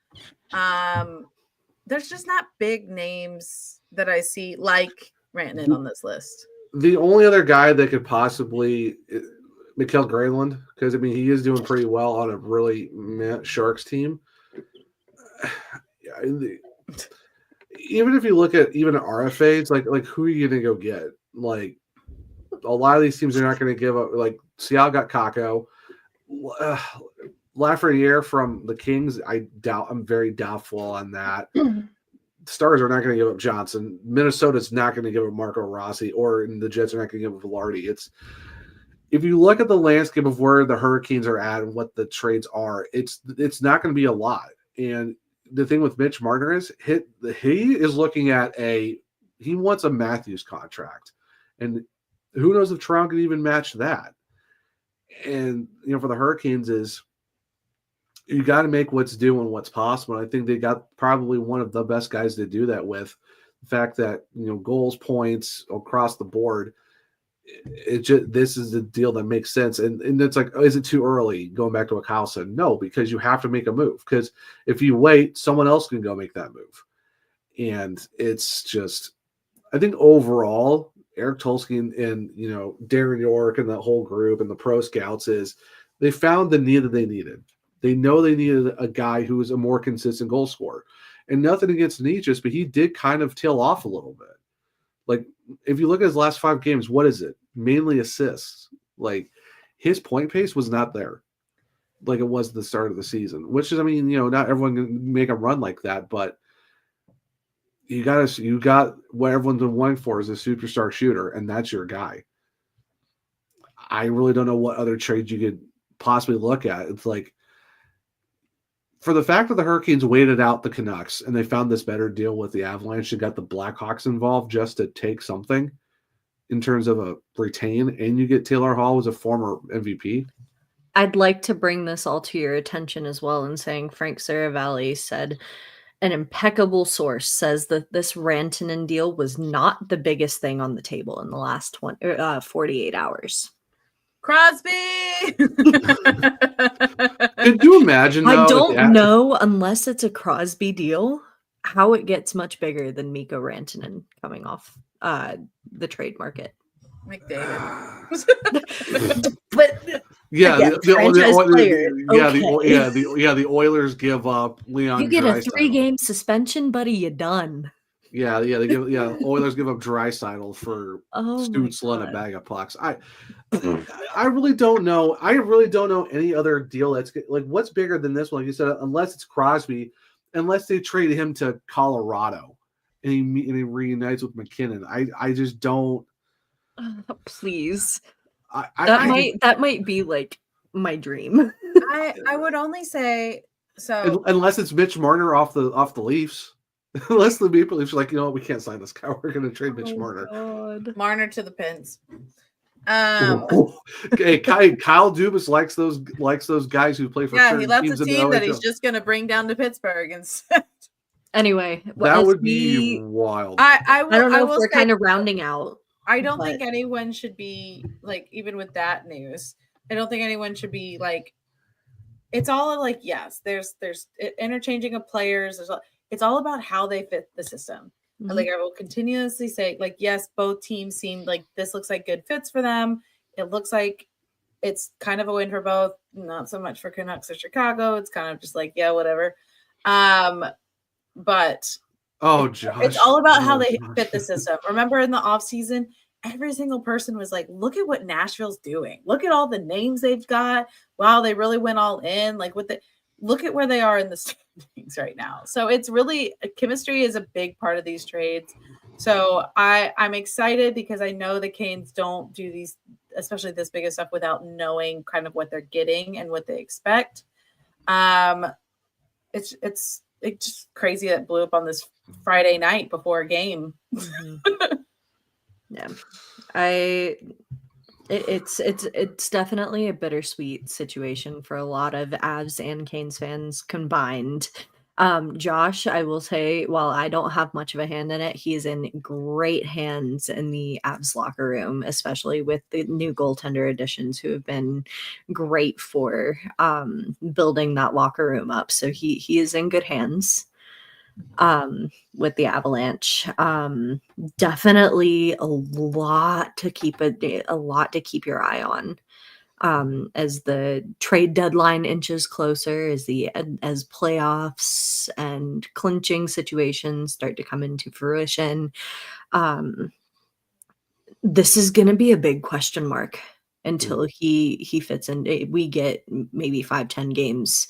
There's just not big names that I see like Rantanen on this list. The only other guy that could possibly Mikael Granlund, because I mean he is doing pretty well on a really Sharks team. Even if you look at even RFAs, like who are you gonna go get? Like a lot of these teams are not going to give up. Like Seattle got Kakko, Lafreniere from the Kings. I'm very doubtful on that. Stars are not going to give up Johnson. Minnesota's not going to give up Marco Rossi, or the Jets are not going to give up Velarde. If you look at the landscape of where the Hurricanes are at and what the trades are, it's not going to be a lot. And the thing with Mitch Marner is he is looking at he wants a Matthews contract, and who knows if Toronto can even match that. And for the Hurricanes is you got to make what's due and what's possible. And I think they got probably one of the best guys to do that with. The fact that goals, points across the board. This is the deal that makes sense. And it's like, is it too early? Going back to what Kyle said, no, because you have to make a move. Because if you wait, someone else can go make that move. And it's just, I think overall, Eric Tulsky and Darren York and the whole group and the pro scouts they found the need that they needed. They know they needed a guy who was a more consistent goal scorer. And nothing against Necas, but he did kind of tail off a little bit. Like, if you look at his last 5 games, what is it? Mainly assists. Like, his point pace was not there like it was at the start of the season, which is, I mean, not everyone can make a run like that, but you got what everyone's been wanting for is a superstar shooter, and that's your guy. I really don't know what other trades you could possibly look at. It's like, for the fact that the Hurricanes waited out the Canucks and they found this better deal with the Avalanche and got the Blackhawks involved just to take something in terms of a retain, and you get Taylor Hall, who's a former MVP. I'd like to bring this all to your attention as well in saying Frank Saravalli said an impeccable source says that this Rantanen deal was not the biggest thing on the table in the last 48 hours. Crosby! Could you imagine, though? I don't know, unless it's a Crosby deal, how it gets much bigger than Mikko Rantanen coming off the trade market. McDavid. But yeah, again, franchise player, the Oilers give up Leon. You get a Draisaitl. 3-game suspension, buddy. You done. Oilers give up Draisaitl for Stützle and a bag of pucks. I really don't know. I really don't know any other deal that's like what's bigger than this one. Like you said, unless it's Crosby, unless they trade him to Colorado and he reunites with McKinnon. I just don't. Please. That might be like my dream. I would only say so unless it's Mitch Marner off the Leafs. Unless the Maple Leafs are like, we can't sign this guy. We're going to trade Mitch Marner. God. Marner to the Pins. Hey, Kyle Dubas likes those guys who play for. Yeah, he left the team that he's just going to bring down to Pittsburgh instead. Anyway, that would be wild. I don't know if we're kind of rounding out. I don't think anyone should be like, even with that news, I don't think anyone should be like. It's all like, yes, there's interchanging of players. It's all about how they fit the system. Mm-hmm. Like I will continuously say, like, yes, both teams seem like this looks like good fits for them. It looks like it's kind of a win for both, not so much for Canucks or Chicago. It's kind of just like, yeah, whatever. But Josh, it's all about how they fit the system. Remember in the offseason, every single person was like, look at what Nashville's doing. Look at all the names they've got. Wow, they really went all in. Like look at where they are in the standings right now. So it's really chemistry is a big part of these trades. So I'm excited because I know the Canes don't do these, especially this big of stuff, without knowing kind of what they're getting and what they expect. It's just crazy that it blew up on this Friday night before a game. Mm-hmm. Yeah, it's definitely a bittersweet situation for a lot of Avs and Canes fans combined. Josh, I will say, while I don't have much of a hand in it, he's in great hands in the Avs locker room, especially with the new goaltender additions who have been great for building that locker room up. So he is in good hands with the Avalanche. Definitely a lot to keep your eye on as the trade deadline inches closer, as playoffs and clinching situations start to come into fruition. This is going to be a big question mark until he fits in. We get maybe 5-10 games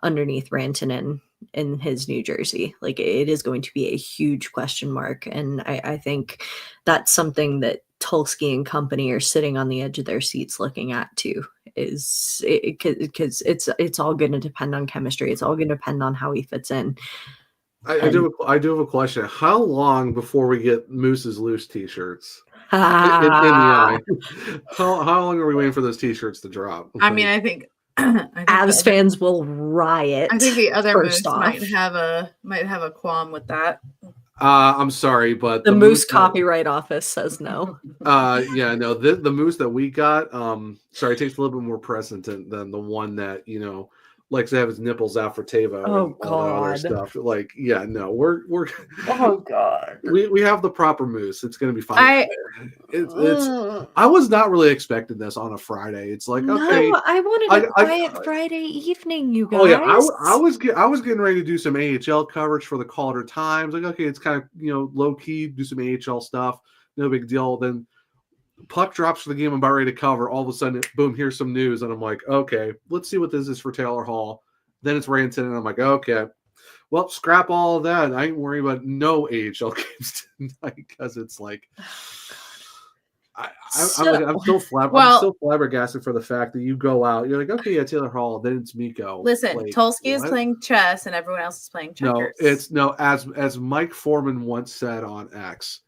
underneath Rantanen in his New Jersey. Like, it is going to be a huge question mark. And I think that's something that Tulsky and company are sitting on the edge of their seats looking at too, is because it's all going to depend on chemistry. It's all going to depend on how he fits in. I do have a question. How long before we get Moose's Loose t-shirts? In the eye. How long are we waiting for those t-shirts to drop? I mean, I think Avs fans will riot. I think the other Moose might have a qualm with that. I'm sorry, but the Moose Copyright Office says no. The Moose that we got, it takes a little bit more precedent than the one that likes to have his nipples out for TAVO and all that other stuff. Like, we're oh god, we have the proper Moose. It's gonna be fine. I was not really expecting this on a Friday. It's like, okay, I wanted a quiet Friday evening, you guys. Oh yeah, I was getting ready to do some AHL coverage for the Calder Times. Like, okay, it's kind of low key, do some AHL stuff, no big deal. Then puck drops for the game I'm about ready to cover. All of a sudden, boom, here's some news. And I'm like, okay, let's see what this is for Taylor Hall. Then it's Rantanen, and I'm like, okay, well, scrap all of that. I ain't worrying about no AHL games tonight because it's like, I'm still flabbergasted for the fact that you go out, you're like, okay, yeah, Taylor Hall, then it's Mikko. Listen, Tulsky is playing chess and everyone else is playing checkers. As Mike Foreman once said on X,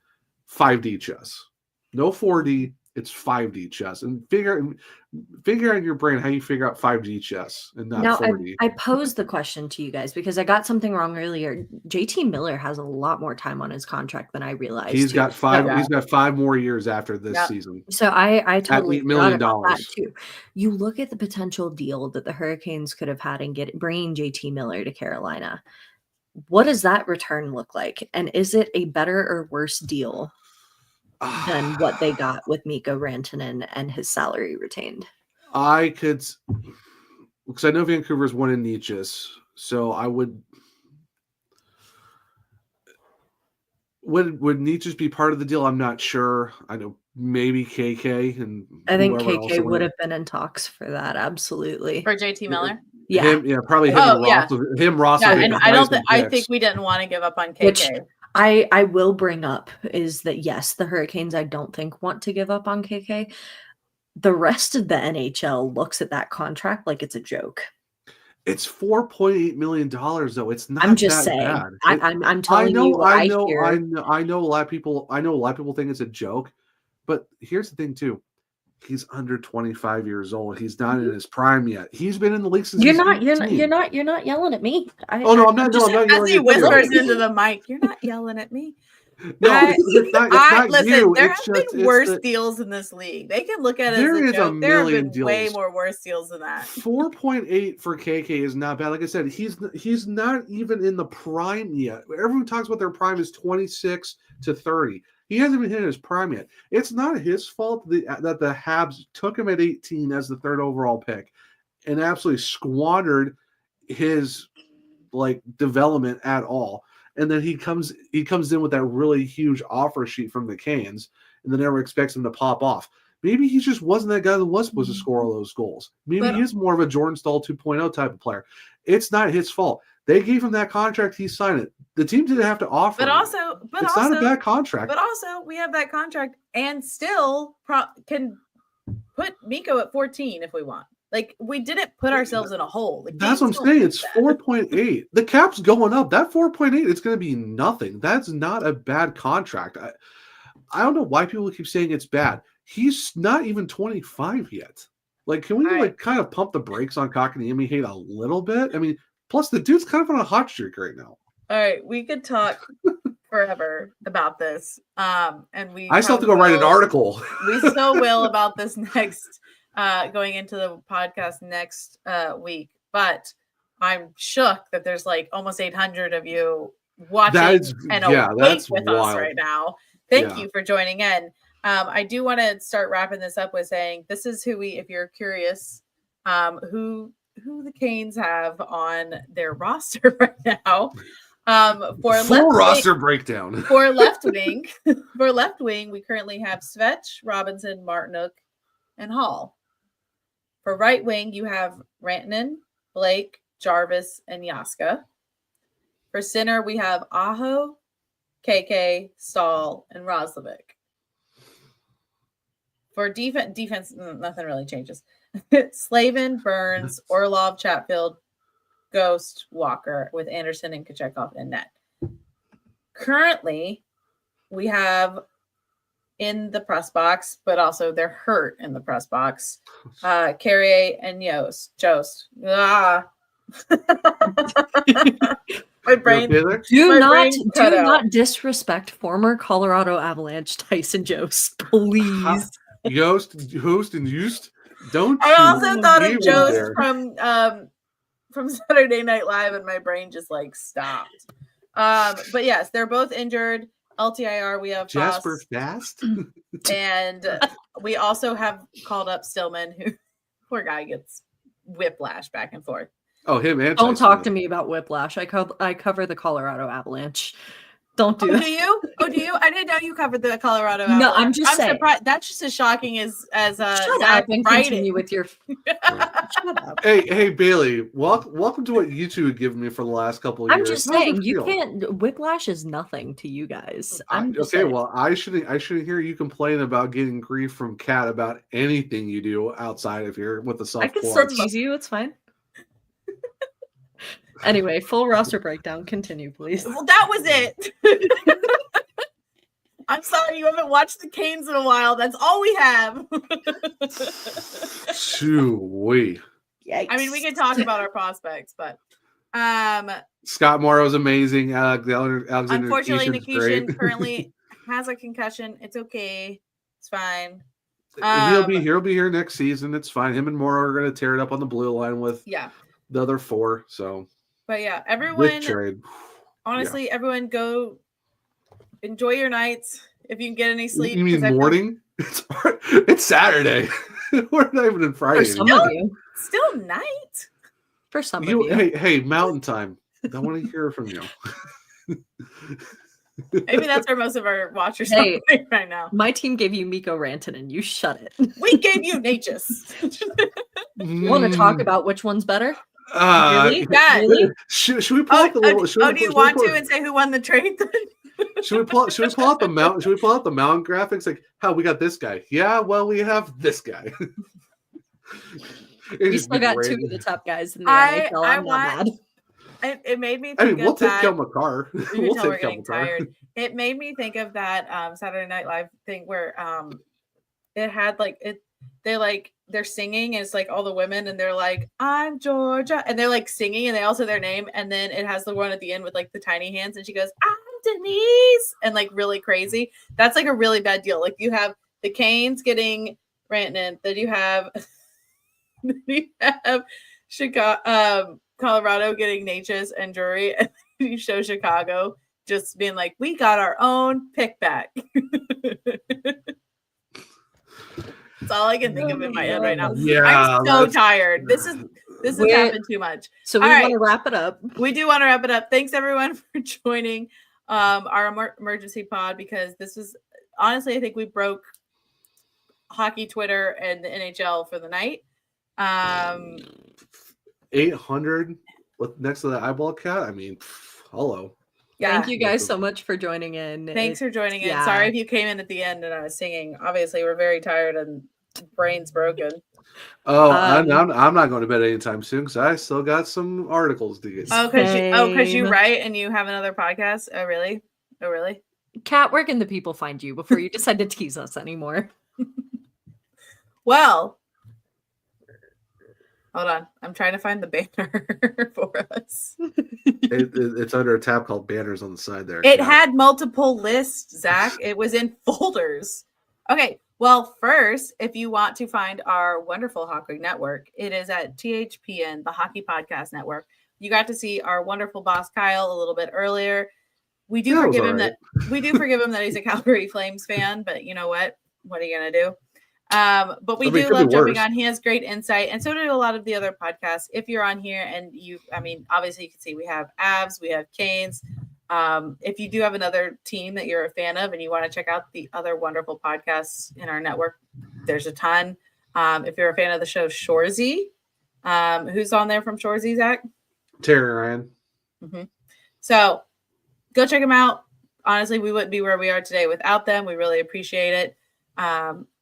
5D chess. No 4D. It's 5D chess, and figure out in your brain how you figure out 5D chess and not Now, 4D. I posed the question to you guys because I got something wrong earlier. JT Miller has a lot more time on his contract than I realized. He's got five. So, He's got 5 more years after this Yep. season. so I totally $8 forgot million. about that too. You look at the potential deal that the Hurricanes could have had in bringing JT Miller to Carolina. What does that return look like? And is it a better or worse deal than what they got with Mikko Rantanen and his salary retained? I could, because I know Vancouver's one in Necas, so I would. Would Necas be part of the deal? I'm not sure. I know maybe KK and I think whoever else KK would have been in talks for that. Absolutely. For JT Miller. Yeah. Probably him. Oh, and yeah. Ross. Him, Ross. Yeah, would and be I don't. Heisman I picks. think we didn't want to give up on KK. Which I will bring up is that yes, the Hurricanes I don't think want to give up on KK. The rest of the NHL looks at that contract like it's a joke. It's $4.8 million though. It's not. I'm just that saying. bad. I'm telling you what I hear. I know a lot of people. I know a lot of people think it's a joke, but here's the thing too. He's under 25 years old. He's not in his prime yet. He's been in the league since You're he's not 18. you're not yelling at me. Oh no, I'm not. No, I'm not As yelling he at you. whispers into the mic, you're not yelling at me. No, I- it's not Listen, you. there It's have just been worse deals in this league. They can look at it There as a is a joke. There have million been way deals. more worse deals than that. 4.8 for KK is not bad. Like I said, he's not even in the prime yet. Everyone talks about their prime is 26 to 30. He hasn't even hit his prime yet. It's not his fault that the Habs took him at 18 as the 3rd overall pick and absolutely squandered his development at all. And then he comes in with that really huge offer sheet from the Canes, and then everyone expects him to pop off. Maybe he just wasn't that guy that was supposed to score all those goals. Maybe he is more of a Jordan Staal 2.0 type of player. It's not his fault. They gave him that contract. He signed it. The team didn't have to offer But him. also, It's not a bad contract. But also, we have that contract and still can put Mikko at 14 if we want. We didn't put ourselves in a hole. That's what I'm saying. It's 4.8. The cap's going up. That 4.8, it's going to be nothing. That's not a bad contract. I don't know why people keep saying it's bad. He's not even 25 yet. Can we kind of pump the brakes on Kotkaniemi hate a little bit? I mean, plus the dude's kind of on a hot streak right now. All right, we could talk forever about this. And I still have to go write an article. We still will about this next going into the podcast next week. But I'm shook that there's almost 800 of you watching awake with wild. us right now. Thank you for joining in. I do want to start wrapping this up with saying this is who if you're curious, who the Canes have on their roster right now. Full roster breakdown. For left wing, we currently have Svetch, Robinson, Martinook, and Hall. For right wing, you have Rantanen, Blake, Jarvis, and Yaska. For center, we have Aho, KK, Stahl, and Roslovic. For defense, nothing really changes. Slavin, Burns, Orlov, Chatfield, Ghost, Walker, with Anderson and Kochetkov in net. Currently, we have in the press box, but also they're hurt in the press box, Carrier and Jost. My brain. Do not disrespect former Colorado Avalanche Tyson Jost, please. Yost, and Used. Don't. I also thought of Jost from Saturday Night Live, and my brain just stopped. But yes, they're both injured. LTIR, we have Jasper Fast, and we also have called up Stillman, who poor guy gets whiplash back and forth. Oh, him and don't talk to me about whiplash. I cover the Colorado Avalanche. Don't do that. Do you? Oh, do you? I didn't know you covered the Colorado Avalanche. No, I'm saying. Surprised. That's just as shocking as Shut up and continue with your. Shut up. Hey Bailey, welcome to what you two have given me for the last couple of years. I'm just saying you can't. Whiplash is nothing to you guys. Well, I shouldn't hear you complain about getting grief from Kat about anything you do outside of here with the soft. I can still tease you. It's fine. Anyway, full roster breakdown. Continue, please. Well, that was it. I'm sorry, you haven't watched the Canes in a while. That's all we have. Shoo-wee. Yikes. I mean, we can talk about our prospects, but Scott Morrow's amazing. Alexander unfortunately, Nikishin's great. Nikishin currently has a concussion. It's okay. It's fine. He'll be here next season. It's fine. Him and Morrow are going to tear it up on the blue line with the other four. So, but yeah, everyone. Trade. Honestly, everyone go enjoy your nights if you can get any sleep. You mean morning? It's Saturday. We're not even in Friday. For some of you. Still night. For some of you. Hey, mountain time. I want to hear from you. Maybe that's where most of our watchers are right now. My team gave you Mikko Rantanen. You shut it. We gave you Necas. You want to talk about which one's better? Really? Really? Should we pull up the little? Do you want to and say who won the trade? Should we pull out the mountain? Should we pull out the mountain graphics? Like, how we got this guy? Yeah, well, we have this guy. We still got two of the top guys in the NHL. I'm not mad. It made me think we'll take Kel McCarr. We'll take we're getting tired. It made me think of that Saturday Night Live thing where it had they're singing and it's like all the women and they're like, I'm Georgia, and they're like singing and they all say their name, and then it has the one at the end with like the tiny hands and she goes, I'm Denise, and like really crazy. That's like a really bad deal. Like you have the Canes getting Rantanen, then you have Chicago, Colorado getting Necas and Drury, and you show Chicago just being like, we got our own pick back. That's all I can think of in my head right now. Yeah, I'm so tired. This has happened too much. So we want to wrap it up. We do want to wrap it up. Thanks everyone for joining our emergency pod, because this was honestly, I think we broke hockey Twitter and the NHL for the night. 800 next to the eyeball cat. I mean, hello. Yeah. Thank you guys so much for joining in. Thanks for joining in. Sorry if you came in at the end and I was singing. Obviously, we're very tired and brains broken. Oh, I'm not going to bed anytime soon because I still got some articles to get. Oh, because you write and you have another podcast. Oh, really? Kat, where can the people find you before you decide to tease us anymore? Well, hold on. I'm trying to find the banner for us. It's under a tab called banners on the side there. It had multiple lists, Zach. It was in folders. Okay. Well, first, if you want to find our wonderful hockey network, it is at THPN, the Hockey Podcast Network. You got to see our wonderful boss Kyle a little bit earlier. We do forgive him that he's a Calgary Flames fan, but you know what? What are you gonna do? But we do love jumping on. He has great insight, and so do a lot of the other podcasts. If you're on here and obviously you can see we have Avs, we have Canes. If you do have another team that you're a fan of and you want to check out the other wonderful podcasts in our network, there's a ton. If you're a fan of the show Shoresy, who's on there from Shoresy, Zach? Terry Ryan. Mm-hmm. So go check them out. Honestly, we wouldn't be where we are today without them. We really appreciate it.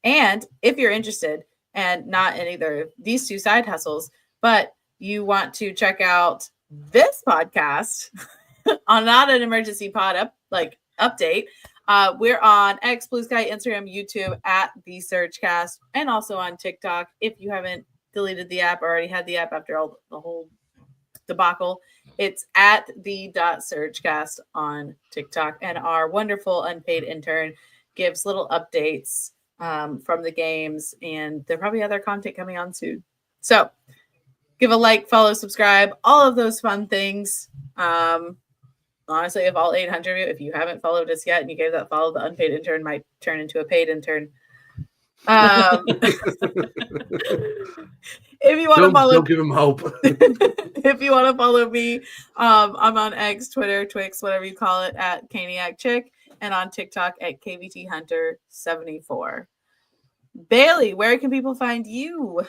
And if you're interested and not in either of these two side hustles, but you want to check out this podcast on Not an Emergency Pod update, we're on X, Blue Sky, Instagram, YouTube at The Surgecast, and also on TikTok. If you haven't deleted the app or already had the app after all the whole debacle, it's at the Surgecast on TikTok. And our wonderful unpaid intern gives little updates from the games, and there probably other content coming on soon. So give a like, follow, subscribe, all of those fun things. Honestly, if all 800 of you, if you haven't followed us yet and you gave that follow, the unpaid intern might turn into a paid intern. If you want to follow, don't give him hope. If you want to follow me, I'm on X, Twitter, Twix, whatever you call it, at Caniac Chick, and on TikTok at KVT Hunter 74. Bailey, where can people find you?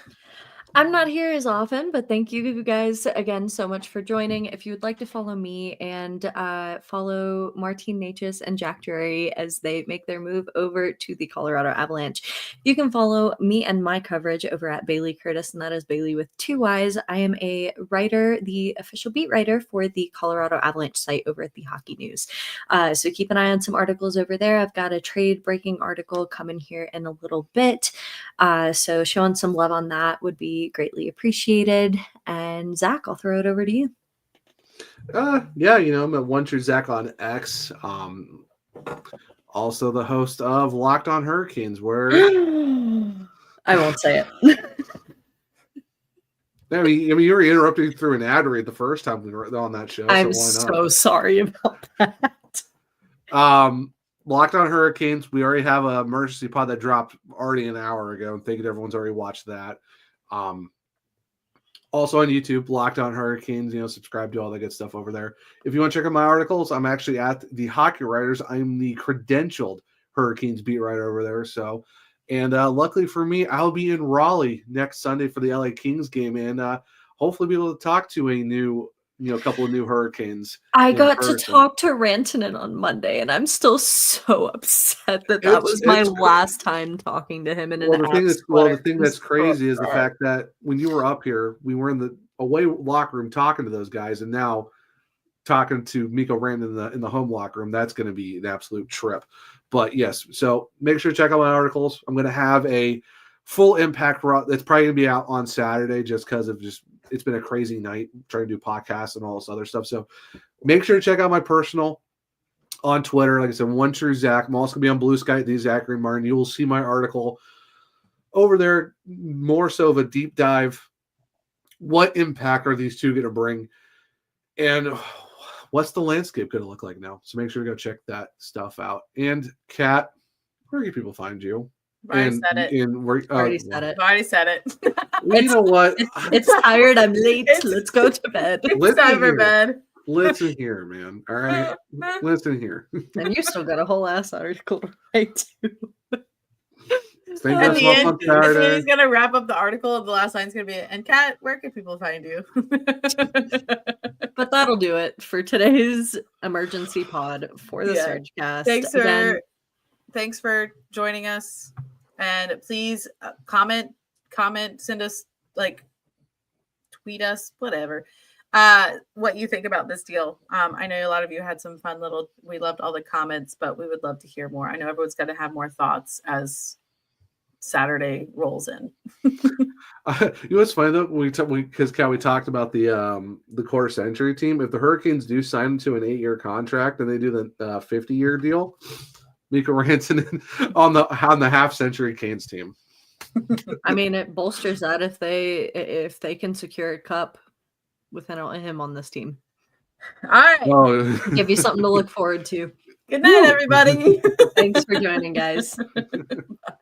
I'm not here as often, but thank you guys again so much for joining. If you would like to follow me and follow Martin Necas and Jack Drury as they make their move over to the Colorado Avalanche, you can follow me and my coverage over at Bailey Curtis, and that is Bailey with 2 Y's. I am a writer, the official beat writer for the Colorado Avalanche site over at the Hockey News. So keep an eye on some articles over there. I've got a trade breaking article coming here in a little bit. So showing some love on that would be greatly appreciated. And Zach, I'll throw it over to you. Yeah, I'm at One True Zach on X. Also the host of Locked On Hurricanes, where I won't say it. I mean, you were interrupting through an ad read the first time we were on that show. I'm so why not? so sorry about that. Locked On Hurricanes. We already have an emergency pod that dropped already an hour ago. And thank you to everyone's already watched that. Also on YouTube, Locked On Hurricanes. Subscribe to all that good stuff over there. If you want to check out my articles, I'm actually at the Hockey Writers. I'm the credentialed Hurricanes beat writer over there. So, and luckily for me, I'll be in Raleigh next Sunday for the LA Kings game, and hopefully be able to talk to a couple of new Hurricanes. I got to talk to Rantanen on Monday, and I'm still so upset that was my last time talking to him. The thing that's crazy is the fact that when you were up here, we were in the away locker room talking to those guys, and now talking to Mikko Rantanen in the home locker room. That's going to be an absolute trip. But yes, so make sure to check out my articles. I'm going to have a full impact that's probably going to be out on Saturday, just because of it's been a crazy night trying to do podcasts and all this other stuff. So make sure to check out my personal on Twitter. Like I said, One True Zach. I'm also going to be on Blue Sky, the Zachary Martin. You will see my article over there, more so of a deep dive. What impact are these two going to bring? And what's the landscape going to look like now? So make sure to go check that stuff out. And Kat, where can people find you? Already said it. Already said it. You know what? It's tired. I'm late. Let's go to bed. It's time for bed. Listen here, man. All right. Listen here. And you still got a whole ass article to write too. At the end, he's going to wrap up the article. The last line's going to be, and Kat, where can people find you? But that'll do it for today's emergency pod for the Surgecast. Thanks for joining us. And please comment, send us, tweet us, whatever, what you think about this deal. I know a lot of you had some fun we loved all the comments, but we would love to hear more. I know everyone's going to have more thoughts as Saturday rolls in. What's funny though, because Cal, we talked about the quarter century team. If the Hurricanes do sign to an 8-year contract and they do the 50-year deal, Mikko Rantanen on the half century Canes team. I mean, it bolsters that if they can secure a cup with him on this team. All right. Give you something to look forward to. Good night, everybody. Thanks for joining, guys. Bye.